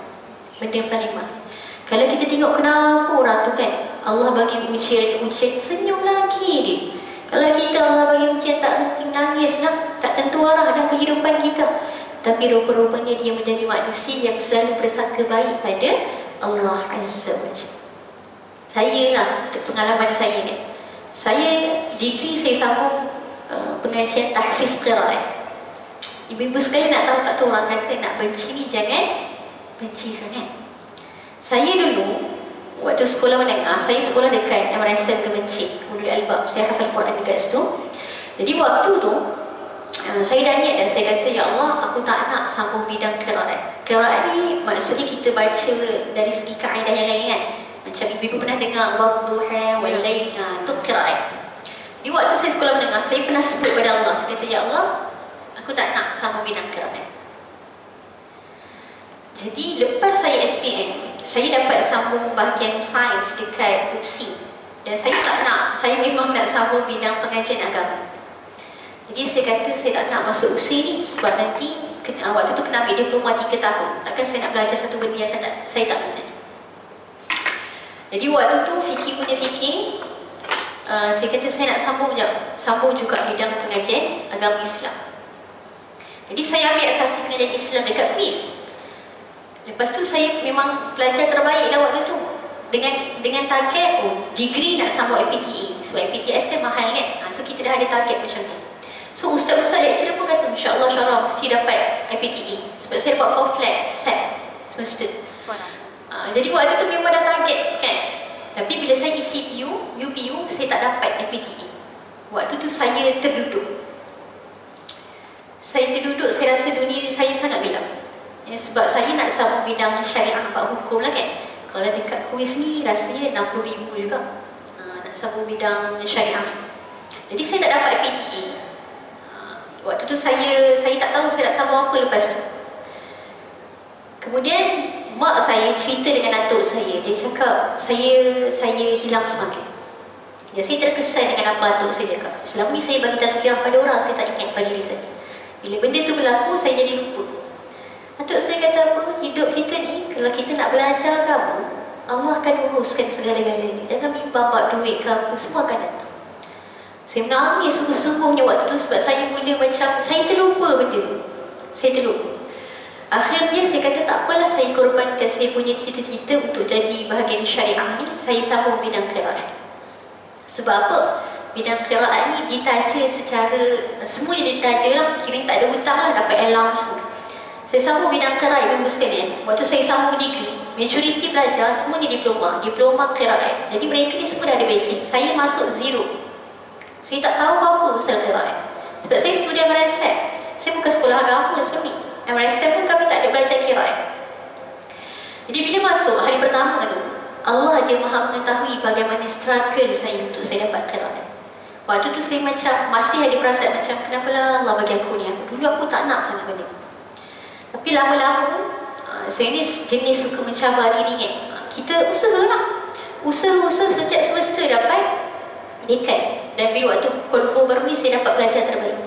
Speaker 1: Benda paling mahal. Kalau kita tengok kenapa orang tu kan Allah bagi ujian senyum lagi dia. Kalau kita Allah bagi ujian tak henti nangis lah, tak tentu arah dah kehidupan kita. Tapi rupa-rupanya dia menjadi manusia yang selalu bersangka baik pada Allah Azza wa Jalla. Saya lah, pengalaman saya kan, saya degree saya sambung pengajian tahfiz qiraat. Ibu-ibu sekalian nak tahu tak tu orang kata nak benci ni jangan benci sangat. Saya dulu waktu sekolah menengah, saya sekolah dekat MRSM Kemencik, Ulul Albab. Saya hafal Quran dekat situ. Jadi waktu tu saya dah niat dan saya kata, "Ya Allah, aku tak nak sambung bidang qiraat." Qiraat ni maksudnya kita baca dari segi kaedah yang lain kan. Macam ibu-ibu pernah dengar wadduha wal lail, tu qiraat. Di waktu saya sekolah menengah, saya pernah sebut pada Allah, saya kata, "Ya Allah, aku tak nak sambung bidang qiraat." Jadi lepas saya SPM, saya dapat sambung bahagian sains dekat UPSI. Dan saya tak nak, saya memang nak sambung bidang pengajian agama. Jadi saya kata saya tak nak masuk UPSI ni sebab nanti waktu tu kena ambil diploma 3 tahun. Takkan saya nak belajar satu benda yang saya tak minat. Jadi waktu tu fikir punya fikir, saya kata saya nak sambung juga bidang pengajian agama Islam. Jadi saya ambil asasi pengajian Islam dekat UIS. Lepas tu saya memang pelajar terbaik lah waktu tu. Dengan target, degree nak sambung IPTA. Sebab IPTS kan mahal kan. So kita dah ada target macam tu. So ustaz-ustaz lecturer pun kata, InsyaAllah mesti dapat IPTA. Sebab saya dapat 4 flat set semester. Jadi waktu tu memang dah target kan. Tapi bila saya isi UPU, saya tak dapat IPTA. Waktu tu saya terduduk. Saya rasa dunia saya sangat gelap. Sebab saya nak sambung bidang syariah bab hukum lah kan. Kalau dekat kuis ni rasanya 60,000 juga nak sambung bidang syariah. Jadi saya tak dapat IPTA. Waktu tu saya tak tahu saya nak sambung apa lepas tu. Kemudian mak saya cerita dengan datuk saya. Dia cakap, saya hilang semangat. Ya, saya terkesan dengan apa datuk saya cakap. Selama ni saya bagi tazkirah pada orang, saya tak ingat pada diri saya. Bila benda tu berlaku, saya jadi lupa. Datuk saya kata apa? Hidup kita ni, kalau kita nak belajar ke apa, Allah akan uruskan segala-galanya. Jangan bimbang bab duit ke apa, semua akan datang. Saya menangis sungguh-sungguhnya waktu tu sebab saya mula macam, saya terlupa benda tu. Saya terlupa. Akhirnya saya kata tak apalah, saya korbankan saya punya cita-cita untuk jadi bahagian syariah ni, saya sambung bidang qiraat. Sebab apa? Bidang qiraat ni ditaja secara, semuanya ditaja lah, kira tak ada hutang lah, dapat allowance semua. Saya sambung bidang qiraat ibu sekalian. Waktu saya sambung degree, majoriti belajar semuanya diploma qiraat. Jadi mereka ni semua dah ada basic. Saya masuk zero. Saya tak tahu apa pasal qiraat. Sebab saya studi MRSM. Saya bukan sekolah agama sebelum ni. MRSM pun kami tak ada belajar qiraat. Jadi bila masuk hari pertama tu, Allah je maha mengetahui bagaimana struggle saya untuk saya dapat qiraat. Waktu tu saya macam masih ada perasaan macam kenapalah Allah bagi aku ni. Dulu aku tak nak sangat benda ni. Tapi lama-lama saya ni jenis suka mencabar diri kan. Kita usaha lah. Usaha sejak semester dapat dekat. Dan bila waktu konvo baru ni saya dapat belajar terbaik.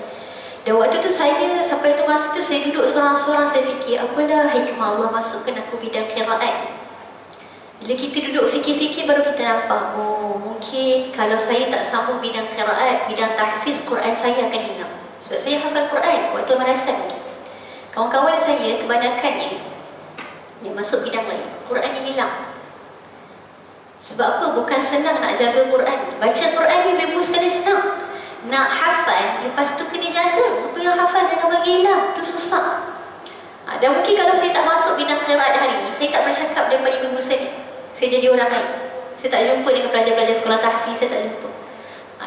Speaker 1: Dan waktu tu saya, sampai tu masa tu saya duduk seorang-seorang, saya fikir, apalah hikmah Allah masukkan aku bidang qiraat. Bila kita duduk fikir-fikir baru kita nampak, oh mungkin kalau saya tak sambung bidang qiraat, bidang tahfiz Quran saya akan hilang. Sebab saya hafal Quran waktu merasa mungkin. Kawan-kawan saya kebanyakannya yang masuk bidang lain, Quran yang hilang. Sebab apa? Bukan senang nak jaga Quran. Baca Quran ni bebas sekali senang. Nak hafal, lepas tu kena jaga. Apa yang hafal jangan bagi hilang. Itu susah. Dan mungkin kalau saya tak masuk bidang qiraat hari ni, saya tak bercakap daripada ibu saya. Saya jadi orang lain. Saya tak jumpa dengan pelajar-pelajar sekolah tahfiz, saya tak jumpa.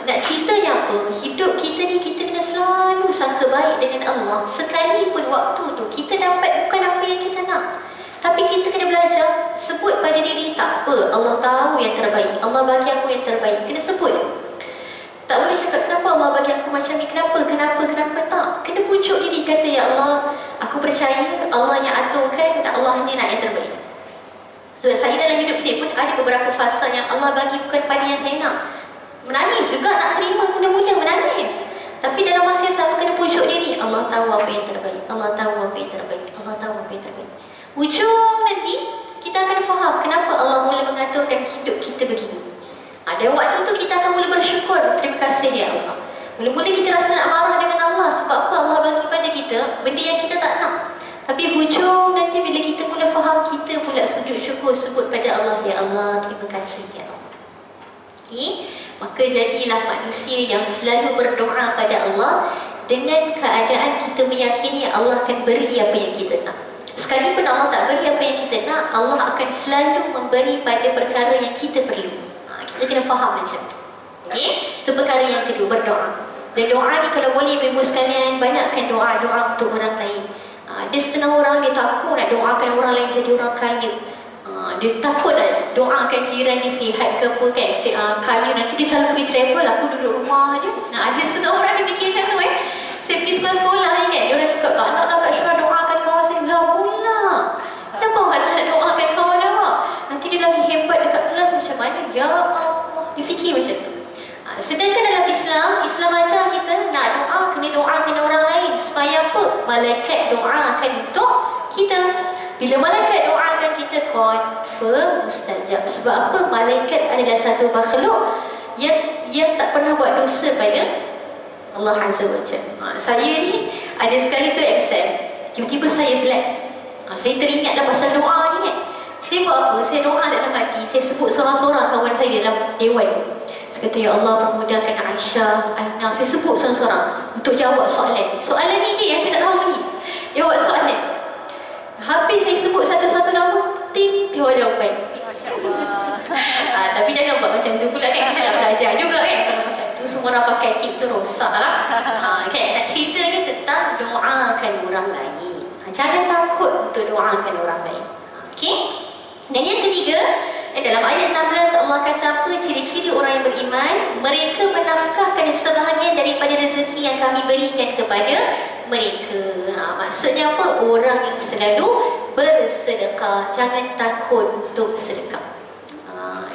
Speaker 1: Nak ceritanya apa? Hidup kita ni, kita kena selalu sangka baik dengan Allah. Sekalipun waktu tu, kita dapat bukan apa yang kita nak. Tapi kita kena belajar, sebut pada diri, tak apa, Allah tahu yang terbaik. Allah bagi aku yang terbaik. Kena sebut. Tak boleh cakap, kenapa Allah bagi aku macam ni? Kenapa tak? Kena pujuk diri, kata, ya Allah, aku percaya Allah yang aturkan dan Allah ni nak yang terbaik. Sebab saya dalam hidup saya pun ada beberapa fasa yang Allah bagi bukan pada yang saya nak. Menangis juga, nak terima mula-mula menangis. Tapi dalam masa yang sama kena pujuk diri, Allah tahu apa yang terbaik. Allah tahu apa yang terbaik. Allah tahu apa yang terbaik. Ujung nanti kita akan faham kenapa Allah mula mengaturkan hidup kita begini. Dan waktu tu kita akan mula bersyukur, terima kasih ya Allah. Mula-mula kita rasa nak marah dengan Allah. Sebab apa? Allah bagi pada kita benda yang kita tak nak. Tapi hujung nanti bila kita mula faham, kita pula sujud syukur, sebut pada Allah, ya Allah, terima kasih ya Allah. Okay? Maka jadilah manusia yang selalu berdoa pada Allah dengan keadaan kita meyakini Allah akan beri apa yang kita nak. Sekalipun Allah tak beri apa yang kita nak, Allah akan selalu memberi pada perkara yang kita perlu. Kita kena faham macam tu. Okay? Itu perkara yang kedua, berdoa. Dan doa ni kalau boleh ibu sekalian, banyakkan doa-doa untuk orang lain. Dia setengah orang dia takut nak doakan orang lain jadi orang kaya. Dia takut nak doakan jiran dia sihat ke apa kan, kaya nanti dia selalu pergi travel, aku duduk rumah je. Ada setengah orang dia fikir macam tu Saya pergi sekolah-sekolah ni kan, dia orang cakap, tak nak Kak Syurah doakan kawan saya. Lah pula, kenapa awak tak nak doakan kawan awak? Nanti dia lagi hebat dekat kelas macam mana? Ya Allah, dia fikir macam tu. Sedangkan dalam Islam ajar kita nak doa, kena doakan orang lain. Supaya apa? Malaikat doakan untuk kita. Bila malaikat doakan kita, confirm mustajab. Sebab apa? Malaikat adalah satu makhluk yang tak pernah buat dosa pada Allah Azza wa Jalla. Saya ni ada sekali tu exam, tiba-tiba saya blank. Saya teringatlah pasal doa ni kan. Saya buat apa? Saya doa dalam hati. Saya sebut seorang-seorang kawan saya dalam dewan tu. Saya kata, ya Allah, permudahkan Aisyah, Aina. Saya sebut seorang-seorang untuk jawab soalan. Soalan ni je yang saya tak tahu ni. Jawab soalan. Habis saya sebut satu-satu nama, ting, keluar jawapan.
Speaker 2: Masya Allah.
Speaker 1: Tapi jangan buat macam tu pula kan. Kita nak belajar juga kan. Kalau macam tu semua orang pakai tips tu rosak lah. Kan? Nak cerita ni tentang doakan orang lain. Jangan takut untuk doakan orang lain. Okay? Dan yang ketiga, dalam ayat 16 Allah kata apa? Ciri-ciri orang yang beriman, mereka menafkahkan sebahagian daripada rezeki yang kami berikan kepada mereka. Maksudnya apa? Orang yang selalu bersedekah, jangan takut untuk sedekah.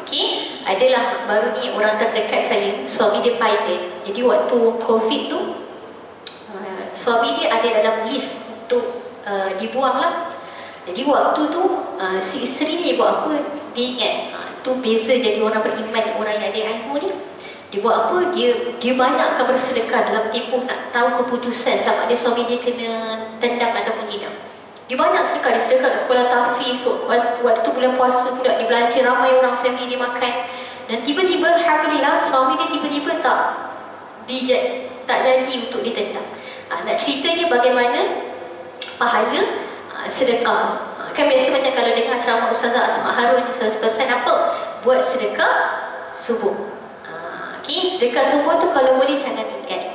Speaker 1: Okey, adalah baru ni orang terdekat saya, suami dia pilot. Jadi waktu COVID tu, suami dia ada dalam list untuk dibuang lah. Jadi waktu tu si isteri ni buat apa? Dia ingat tu beza jadi orang beriman, orang yang ada ilmu ni. Dia buat apa? Dia banyakkan bersedekah dalam tempoh nak tahu keputusan sama ada suami dia kena tendang ataupun tidak. Dia banyak sedekah, dia sedekah kat sekolah tahfiz. Waktu tu bulan puasa pula, dia belanja ramai orang family dia makan. Dan tiba-tiba, alhamdulillah, suami dia tiba-tiba tak jadi untuk ditendang. Nak ceritanya bagaimana pahala sedekah. Kan biasa macam kalau dengar ceramah Ustazah Asma Harun, Ustazah pesan apa? Buat sedekah subuh. Okay, sedekah subuh tu kalau boleh jangan tinggal.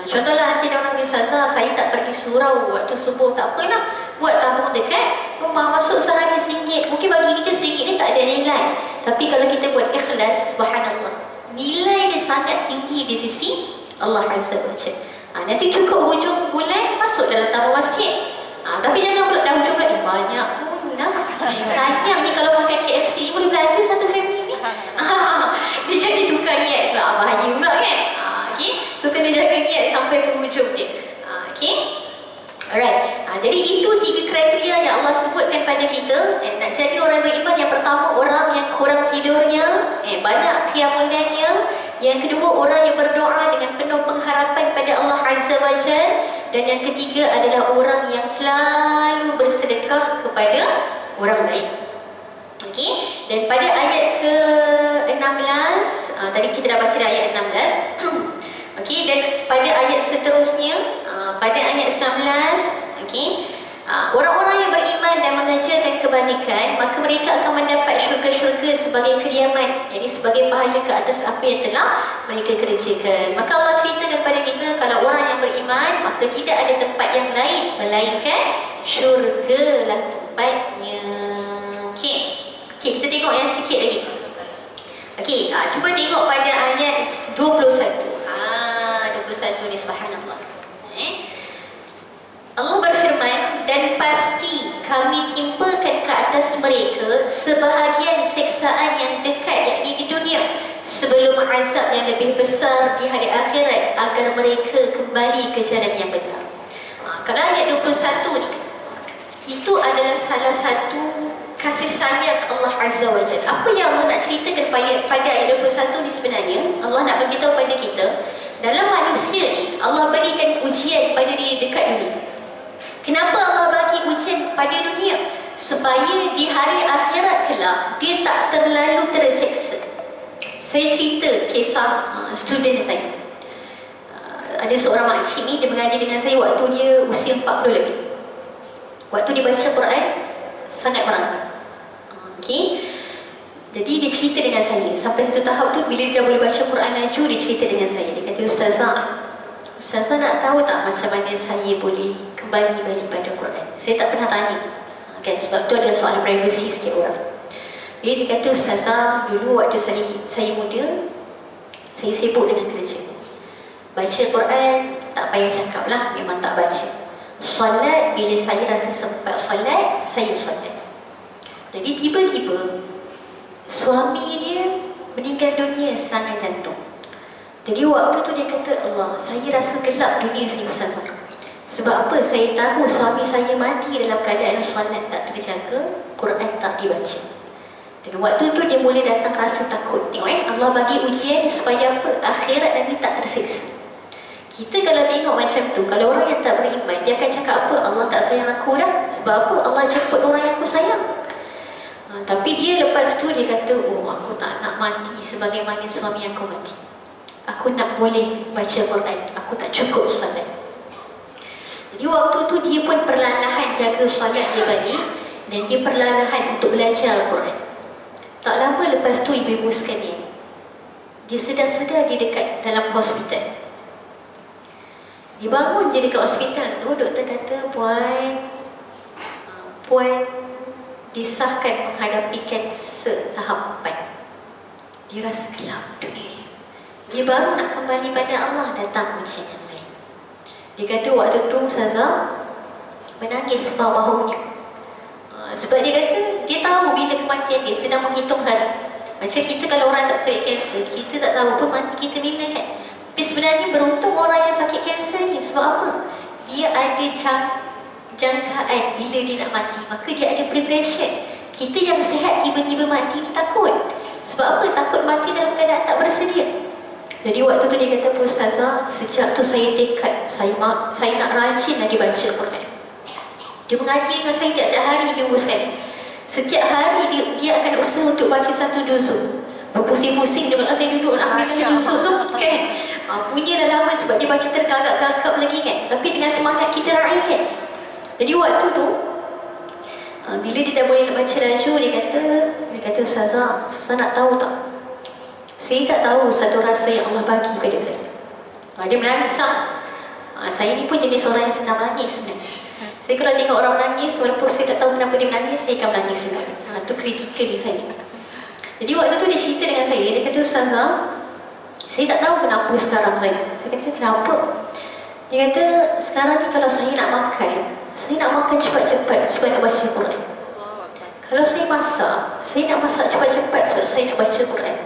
Speaker 1: Contohlah nanti ada orang bilang, Ustazah, saya tak pergi surau waktu subuh, tak apalah, buat tabung dekat rumah, masuk sehari RM1. Mungkin bagi kita RM1 ni tak ada nilai, tapi kalau kita buat ikhlas, subhanallah, nilai dia sangat tinggi di sisi Allah Azza wa Jalla. Nanti cukup hujung bulan masuk dalam tabung masjid. Tapi jangan pula dah hujung bulan, banyak pun dah. Sayang ni kalau makan KFC ni boleh belanja satu family ni. Dia jadi tukar niat pula, bahaya pula kan. Okay? So kena jaga niat sampai ke hujung dia. Okay? Alright. Jadi itu 3 kriteria yang Allah sebutkan pada kita. Nak jadi orang beriman, yang pertama orang yang kurang tidurnya, banyak qiyamul lailnya. Yang kedua orang yang berdoa dengan penuh pengharapan pada Allah Azza wa Jalla. Dan yang ketiga adalah orang yang selalu bersedekah kepada orang lain. Okey, dan pada ayat ke-16, tadi kita dah baca ayat 16. Okey, dan pada ayat seterusnya, pada ayat 19, okey, orang-orang yang beriman dan mengerjakan kebajikan, maka mereka akan mendapat syurga-syurga sebagai kediaman, jadi sebagai pahala ke atas apa yang telah mereka kerjakan. Maka Allah ceritakan kepada kita, kalau orang yang beriman, maka tidak ada tempat yang lain melainkan syurga lah tempatnya. Okey, kita tengok yang sikit lagi. Okey, cuba tengok pada ayat 21. 21 ni, subhanallah. Allah berfirman, dan pasti kami timpakan ke atas mereka sebahagian siksaan yang dekat, yakni di dunia, sebelum azab yang lebih besar di hari akhirat, agar mereka kembali ke jalan yang benar. Kalau ayat 21 ni, itu adalah salah satu kasih sayang Allah Azza wa Jalla. Apa yang Allah nak ceritakan pada ayat 21 ni sebenarnya, Allah nak beritahu pada kita, dalam manusia ni Allah berikan ujian pada dia dekat dunia. Kenapa Allah bagi ujian pada dunia? Supaya di hari akhirat kelak dia tak terlalu terseksa. Saya cerita kisah student saya. Ada seorang makcik ni, dia mengajar dengan saya waktu dia usia 40 lebih. Waktu dia baca Quran sangat merangkak. Okey. Jadi dia cerita dengan saya, sampai satu tahap tu bila dia dah boleh baca Quran laju, dia cerita dengan saya. Dia kata, Ustazah nak tahu tak macam mana saya boleh kembali balik pada Quran? Saya tak pernah tanya kan, sebab tu adalah soalan privasi setiap orang. Jadi dia kata, Ustazah, dulu waktu saya muda, saya sibuk dengan kerja. Baca Quran tak payah cakap lah, memang tak baca. Solat, bila saya rasa sempat solat, saya solat. Jadi tiba-tiba suami dia meninggal dunia serangan jantung. Jadi waktu tu dia kata, Allah, saya rasa gelap dunia saya, Ustazah. Sebab apa? Saya tahu suami saya mati dalam keadaan solat tak terjaga, Quran tak dibaca. Dan waktu tu dia mula datang rasa takut. Tengok Allah bagi ujian supaya apa? Akhirat nanti tak tersiksa. Kita kalau tengok macam tu, kalau orang yang tak beriman, dia akan cakap apa? Allah tak sayang aku dah. Sebab apa? Allah jemput orang yang aku sayang. Tapi dia lepas tu dia kata, oh, aku tak nak mati sebagaimana suami aku mati. Aku nak boleh baca Quran, aku tak cukup solat. Jadi waktu tu dia pun perlahan-lahan jaga solat dia balik, dan dia perlahan-lahan untuk belajar Quran. Tak lama lepas tu ibu-ibu sekalian, dia sedar-sedar dia dekat dalam hospital. Dia bangun je dekat hospital tu, doktor kata, Puan disahkan menghadapi kanser tahap 4. Dia rasa gelap dunia. Dia baru nak kembali pada Allah, datang ujian yang lain. Dia kata waktu tu Ustazah menangis bahu-bahunya. Sebab dia kata dia tahu bila kematian dia, sedang menghitung hari. Macam kita kalau orang tak sakit kanser, kita tak tahu pun mati kita bila kan. Tapi sebenarnya beruntung orang yang sakit kanser ni. Sebab apa? Dia ada jangkaan bila dia nak mati. Maka dia ada preparation. Kita yang sihat tiba-tiba mati ni takut. Sebab apa? Takut mati dalam keadaan tak bersedia. Jadi waktu tu dia kata, Ustazah, sejak tu saya tekad, saya nak rajin lagi baca Quran. Dia mengaji dengan saya tiap hari dia sekali. Setiap hari dia akan usaha untuk baca satu juzuk. Berpusing-pusing dengan saya duduk nak ambil satu juzuk tu kan. Punya dah lama sebab dia baca tergagap-gagap lagi kan. Tapi dengan semangat kita raih kan. Jadi waktu tu bila dia dah boleh nak baca laju, dia kata Ustazah nak tahu tak? Saya tak tahu satu rasa yang Allah bagi pada saya. Dia menangis saya ni pun jenis orang yang senang menangis sebenarnya. Saya kalau tengok orang menangis, walaupun saya tak tahu kenapa dia menangis, saya akan menangis juga. Itu kritikal ni saya. Jadi waktu tu dia cerita dengan saya, dia kata Ustazah, saya tak tahu kenapa sekarang saya. Saya kata kenapa? Dia kata sekarang ni kalau saya nak makan cepat-cepat sebab nak baca Quran. Kalau saya nak masak cepat-cepat sebab saya nak baca Quran.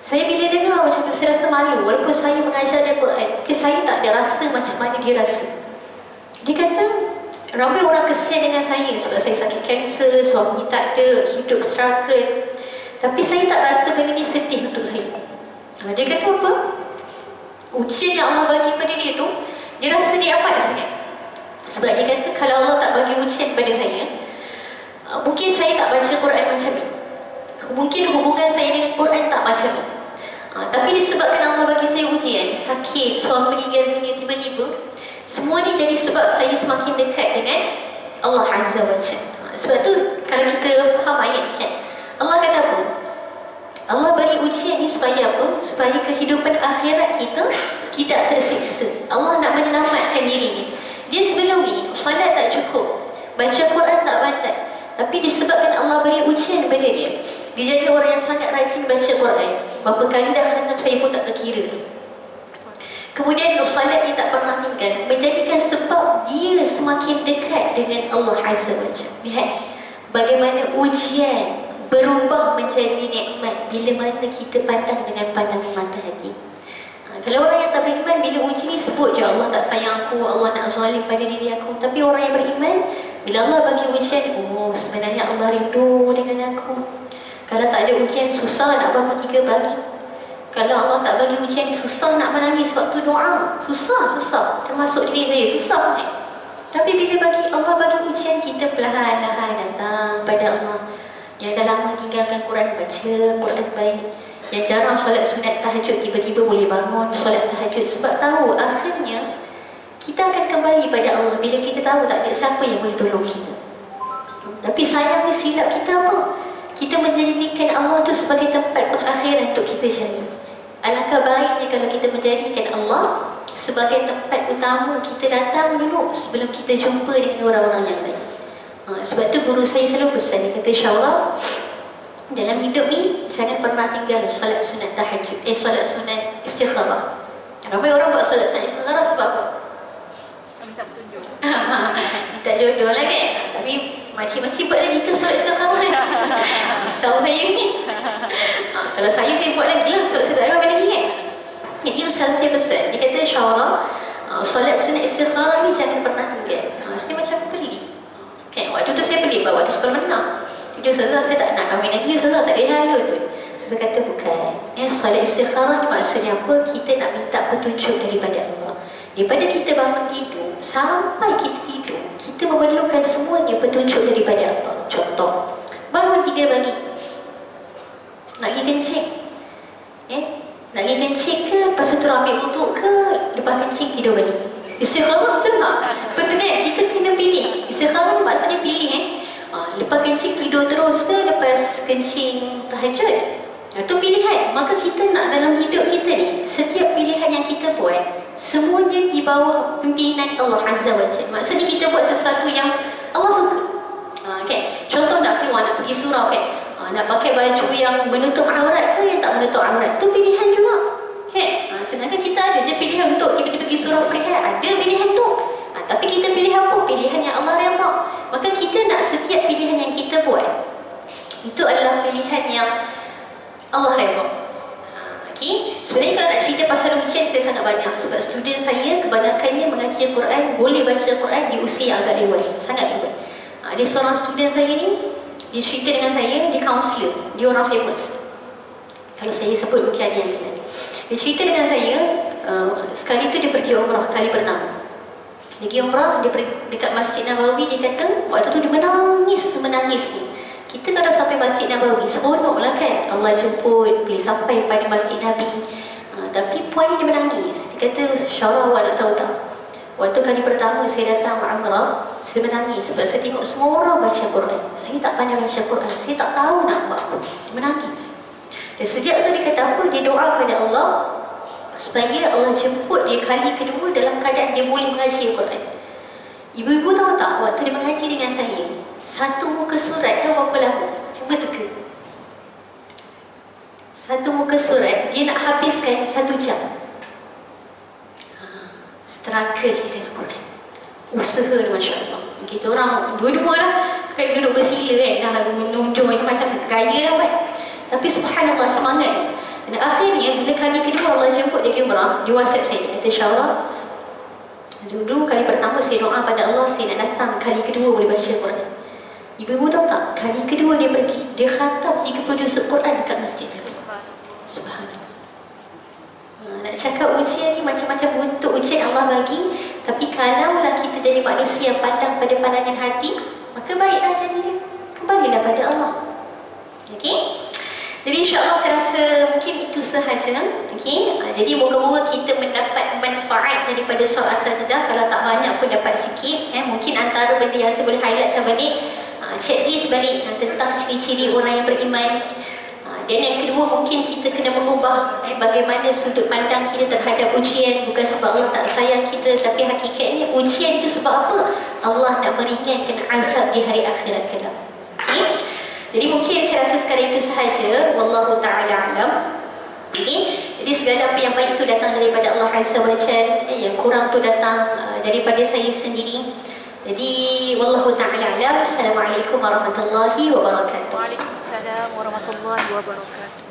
Speaker 1: Saya bila dengar macam tu, saya rasa malu. Walaupun saya mengajar dia Quran, saya tak ada rasa macam mana dia rasa. Dia kata, ramai orang kesian dengan saya sebab saya sakit kanser, suami tak ada, hidup struggle. Tapi saya tak rasa benda ni sedih untuk saya. Dia kata apa? Ujian yang Allah bagi pada dia tu, dia rasa dia amat sangat. Sebab dia kata, kalau Allah tak bagi ujian pada saya, mungkin saya tak baca Quran macam ni. Mungkin hubungan saya dengan Quran tak macam ni. Tapi disebabkan Allah bagi saya ujian, sakit, suami meninggal dunia tiba-tiba, semua ni jadi sebab saya semakin dekat dengan Allah Azza wa Jalla. Sebab tu kalau kita faham ayat ni kan, Allah kata apa? Allah beri ujian ni supaya apa? Supaya kehidupan akhirat kita tidak tersiksa. Allah nak menyelamatkan diri ni. Dia sebelum ni solat tak cukup, baca Quran tak pandai. Tapi disebabkan Allah beri ujian kepada dia, dia jadi orang yang sangat rajin baca Quran. Berapa kali dah khatam saya pun tak terkira. Kemudian solat dia tak pernah tinggal, menjadikan sebab dia semakin dekat dengan Allah Azza wa Jalla. Lihat bagaimana ujian berubah menjadi nikmat bila mana kita pandang dengan pandangan mata hati. Kalau orang yang tak beriman, bila uji ni sebut je Allah tak sayang aku, Allah nak zalim pada diri aku. Tapi orang yang beriman, bila Allah bagi ujian, oh sebenarnya Allah rindu dengan aku. Kalau tak ada ujian, susah nak bangun 3 pagi. Kalau Allah tak bagi ujian, susah nak menangis waktu doa. Susah. Termasuk diri saya, susah ni. Tapi bila Allah bagi ujian, kita perlahan-lahan datang pada Allah. Yang dah lama tinggalkan Quran, baca Quran baik. Yang jarang solat sunat tahajud, tiba-tiba boleh bangun solat tahajud. Sebab tahu akhirnya kita akan kembali pada Allah bila kita tahu tak ada siapa yang boleh tolong kita. Tapi sayangnya silap kita apa? Kita menjadikan Allah tu sebagai tempat pengakhiran untuk kita jadi. Alangkah baiknya kalau kita menjadikan Allah sebagai tempat utama kita datang dulu sebelum kita jumpa dengan orang-orang yang lain. Sebab tu guru saya selalu pesan, dia kata insyaAllah dalam hidup ni jangan pernah tinggal solat sunat tahajud, solat sunat istikharah. Ramai orang buat solat sunat istikharah sebab apa?
Speaker 2: Minta petunjuk.
Speaker 1: Minta jodoh lah kan. Tapi makcik-makcik buat lagi ke solat istikharah kan? Risau saya ni. Kalau saya buat lagi lah sebab saya tak tahu lagi kan. Jadi ustaz saya pesan, dia kata insyaAllah solat sunat istikharah ni jangan pernah tinggal. Saya macam pelik kan. Waktu tu saya pelik waktu sekolah menengah. Dia Ustazah, saya tak nak kahwin lagi. Ustazah tak ada halun pun. Ustazah kata bukan. Solat istikharah ni maksudnya apa? Kita nak minta petunjuk daripada Allah. Daripada kita bangun tidur sampai kita tidur, kita memerlukan semuanya petunjuk daripada Allah. Contoh, bangun 3 pagi, nak pergi kencing, nak pergi kencing ke, lepas tu ambil wuduk ke, lepas kencing tidur balik. Istikharah betul tak? Betul kan? Kita kena pilih. Istikharah ni maksudnya pilih lepas kencing tidur terus ke lepas kencing tahajud? Itu pilihan. Maka kita nak dalam hidup kita ni, setiap pilihan yang kita buat, semuanya di bawah pimpinan Allah Azza wa Jalla. Maksudnya kita buat sesuatu yang Allah suka. Okay. Contoh nak keluar, nak pergi surau kan, nak pakai baju yang menutup aurat ke yang tak menutup aurat, itu pilihan juga. Okay. Sedangkan kita ada je pilihan untuk tiba-tiba pergi surau perihal, ada pilihan tu. kita nak setiap pilihan yang kita buat itu adalah pilihan yang Allah redha. Okay? Sebenarnya kalau nak cerita pasal ujian saya sangat banyak, sebab student saya kebanyakannya mengaji Al-Quran, boleh baca Al-Quran di usia yang agak lewat, sangat lewat. Ada seorang student saya ni, dia cerita dengan saya, dia counselor, dia orang famous. Kalau saya sebut mungkin ada yang kenal. Dia cerita dengan saya, sekali tu dia pergi umrah kali pertama. Dia pergi umrah, dia pergi dekat Masjid Nabawi, dia kata waktu tu dia menangis ni. Kita kalau sampai Masjid Nabawi, seronok lah kan, Allah jemput, boleh sampai pada Masjid Nabi. Tapi puan dia menangis. Dia kata, Syarah awak nak tahu tak, waktu kali pertama saya datang umrah, saya menangis sebab saya tengok semua orang baca Quran. Saya tak pandai baca Quran, saya tak tahu nak buat apa. Dia menangis. Dan sejak tu dia kata apa? Dia doa pada Allah supaya Allah jemput dia kali kedua dalam keadaan dia boleh mengaji Al-Quran. Ibu-ibu tahu tak, waktu dia mengaji dengan saya, satu muka surat tahu berapa lama? Cuba teka. Satu muka surat dia nak habiskan 1 jam. Struggle dia dengan Quran. Usaha dia, Masya Allah. Kita orang dua-dua lah, kayak duduk bersila kan, dah menunjuk macam-macam gaya lah kan. Tapi subhanallah semangat. Dan akhirnya bila kali kedua Allah jemput dia ke umrah, dia WhatsApp saya, kata Syarah, dulu kali pertama saya doa pada Allah saya nak datang, kali kedua boleh baca Quran. Ibu-ibu tahu tak, kali kedua dia pergi, dia khatam 30 juz Quran dekat masjid. Subhanallah. Nak cakap ujian ni macam-macam bentuk ujian Allah bagi, tapi kalaulah kita jadi manusia yang pandang pada pandangan hati, maka baiklah jadi dia, kembalilah pada Allah. Okey? Jadi insyaAllah saya rasa mungkin itu sahaja. Okay? Jadi moga-moga kita mendapat manfaat daripada soal asatidah. Kalau tak banyak pun dapat sikit. Mungkin antara benda yang saya boleh highlightkan balik, checklist balik tentang ciri-ciri orang yang beriman. Dan yang kedua, mungkin kita kena mengubah bagaimana sudut pandang kita terhadap ujian. Bukan sebab Allah tak sayang kita, tapi hakikatnya ujian itu sebab apa? Allah nak meringankan azab di hari akhirat kelak. Okay? Jadi mungkin saya rasa sekarang itu sahaja. Wallahu ta'ala alam. Okay? Jadi segala apa yang baik itu datang daripada Allah Azza wa Jalla, yang kurang itu datang daripada saya sendiri. Jadi wallahu ta'ala alam. Assalamualaikum warahmatullahi wabarakatuh.
Speaker 2: Waalaikumsalam warahmatullahi wabarakatuh.